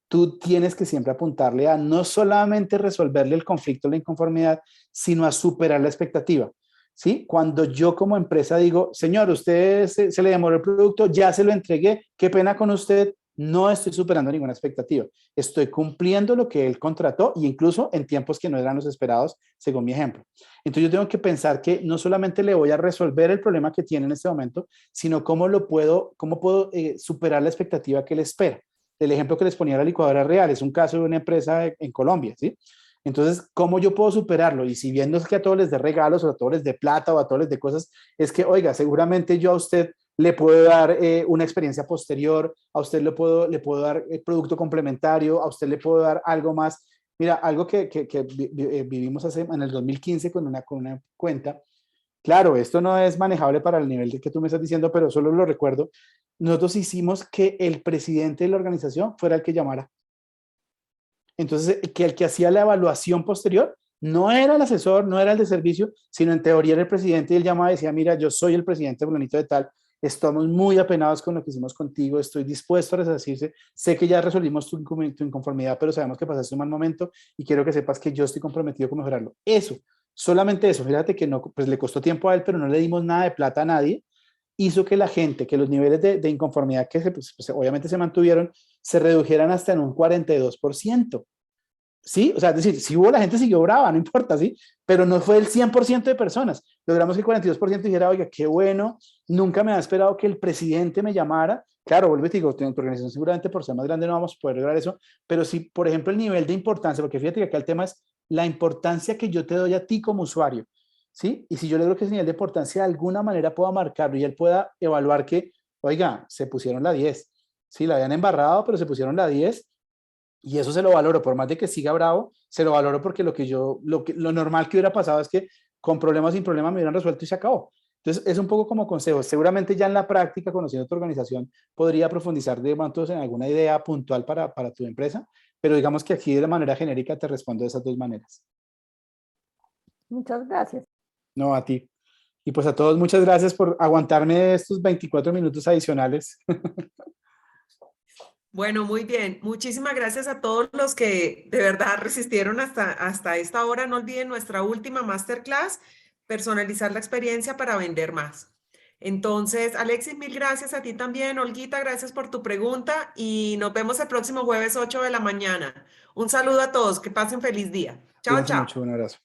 tú tienes que siempre apuntarle a no solamente resolverle el conflicto, la inconformidad, sino a superar la expectativa, ¿sí? Cuando yo como empresa digo, señor, usted se le demoró el producto, ya se lo entregué, qué pena con usted, no estoy superando ninguna expectativa, estoy cumpliendo lo que él contrató e incluso en tiempos que no eran los esperados, según mi ejemplo. Entonces yo tengo que pensar que no solamente le voy a resolver el problema que tiene en este momento, sino cómo puedo superar la expectativa que él espera. El ejemplo que les ponía la licuadora real es un caso de una empresa en Colombia, ¿sí? Entonces, ¿cómo yo puedo superarlo? Y si bien no es que a todos les dé regalos o a todos les dé plata o a todos les dé cosas, es que, oiga, seguramente yo a usted le puedo dar una experiencia posterior, a usted le puedo dar producto complementario, a usted le puedo dar algo más. Mira, algo que vivimos en el 2015 con una cuenta. Claro, esto no es manejable para el nivel de que tú me estás diciendo, pero solo lo recuerdo. Nosotros hicimos que el presidente de la organización fuera el que llamara. Entonces, que el que hacía la evaluación posterior no era el asesor, no era el de servicio, sino en teoría era el presidente y él llamaba y decía, mira, yo soy el presidente fulanito de tal, estamos muy apenados con lo que hicimos contigo, estoy dispuesto a resarcirse, sé que ya resolvimos tu inconformidad, pero sabemos que pasaste un mal momento y quiero que sepas que yo estoy comprometido con mejorarlo. Eso, solamente eso, fíjate que no, pues le costó tiempo a él, pero no le dimos nada de plata a nadie, hizo que la gente, que los niveles de inconformidad que pues, obviamente se mantuvieron, se redujeran hasta en un 42%. ¿Sí? O sea, es decir, si hubo, la gente siguió brava, no importa, ¿sí? Pero no fue el 100% de personas. Logramos que el 42% dijera, oiga, qué bueno, nunca me ha esperado que el presidente me llamara. Claro, vuelvo y te digo, tu organización seguramente por ser más grande no vamos a poder lograr eso, pero si, por ejemplo, el nivel de importancia, porque fíjate que acá el tema es la importancia que yo te doy a ti como usuario, ¿sí? Y si yo logro que ese nivel de importancia de alguna manera pueda marcarlo y él pueda evaluar que, oiga, se pusieron la 10, sí, la habían embarrado, pero se pusieron la 10, y eso se lo valoro, por más de que siga bravo, se lo valoro porque lo normal que hubiera pasado es que con problemas sin problema me hubieran resuelto y se acabó. Entonces, es un poco como consejo. Seguramente ya en la práctica, conociendo tu organización, podría profundizar de pronto en alguna idea puntual para tu empresa, pero digamos que aquí de manera genérica te respondo de esas dos maneras. Muchas gracias. No, a ti. Y pues a todos, muchas gracias por aguantarme estos 24 minutos adicionales. Bueno, muy bien. Muchísimas gracias a todos los que de verdad resistieron hasta esta hora. No olviden nuestra última masterclass, personalizar la experiencia para vender más. Entonces, Alexis, mil gracias a ti también. Olguita, gracias por tu pregunta y nos vemos el próximo jueves 8 de la mañana. Un saludo a todos, que pasen feliz día. Chao, Cuídense chao. mucho, un abrazo.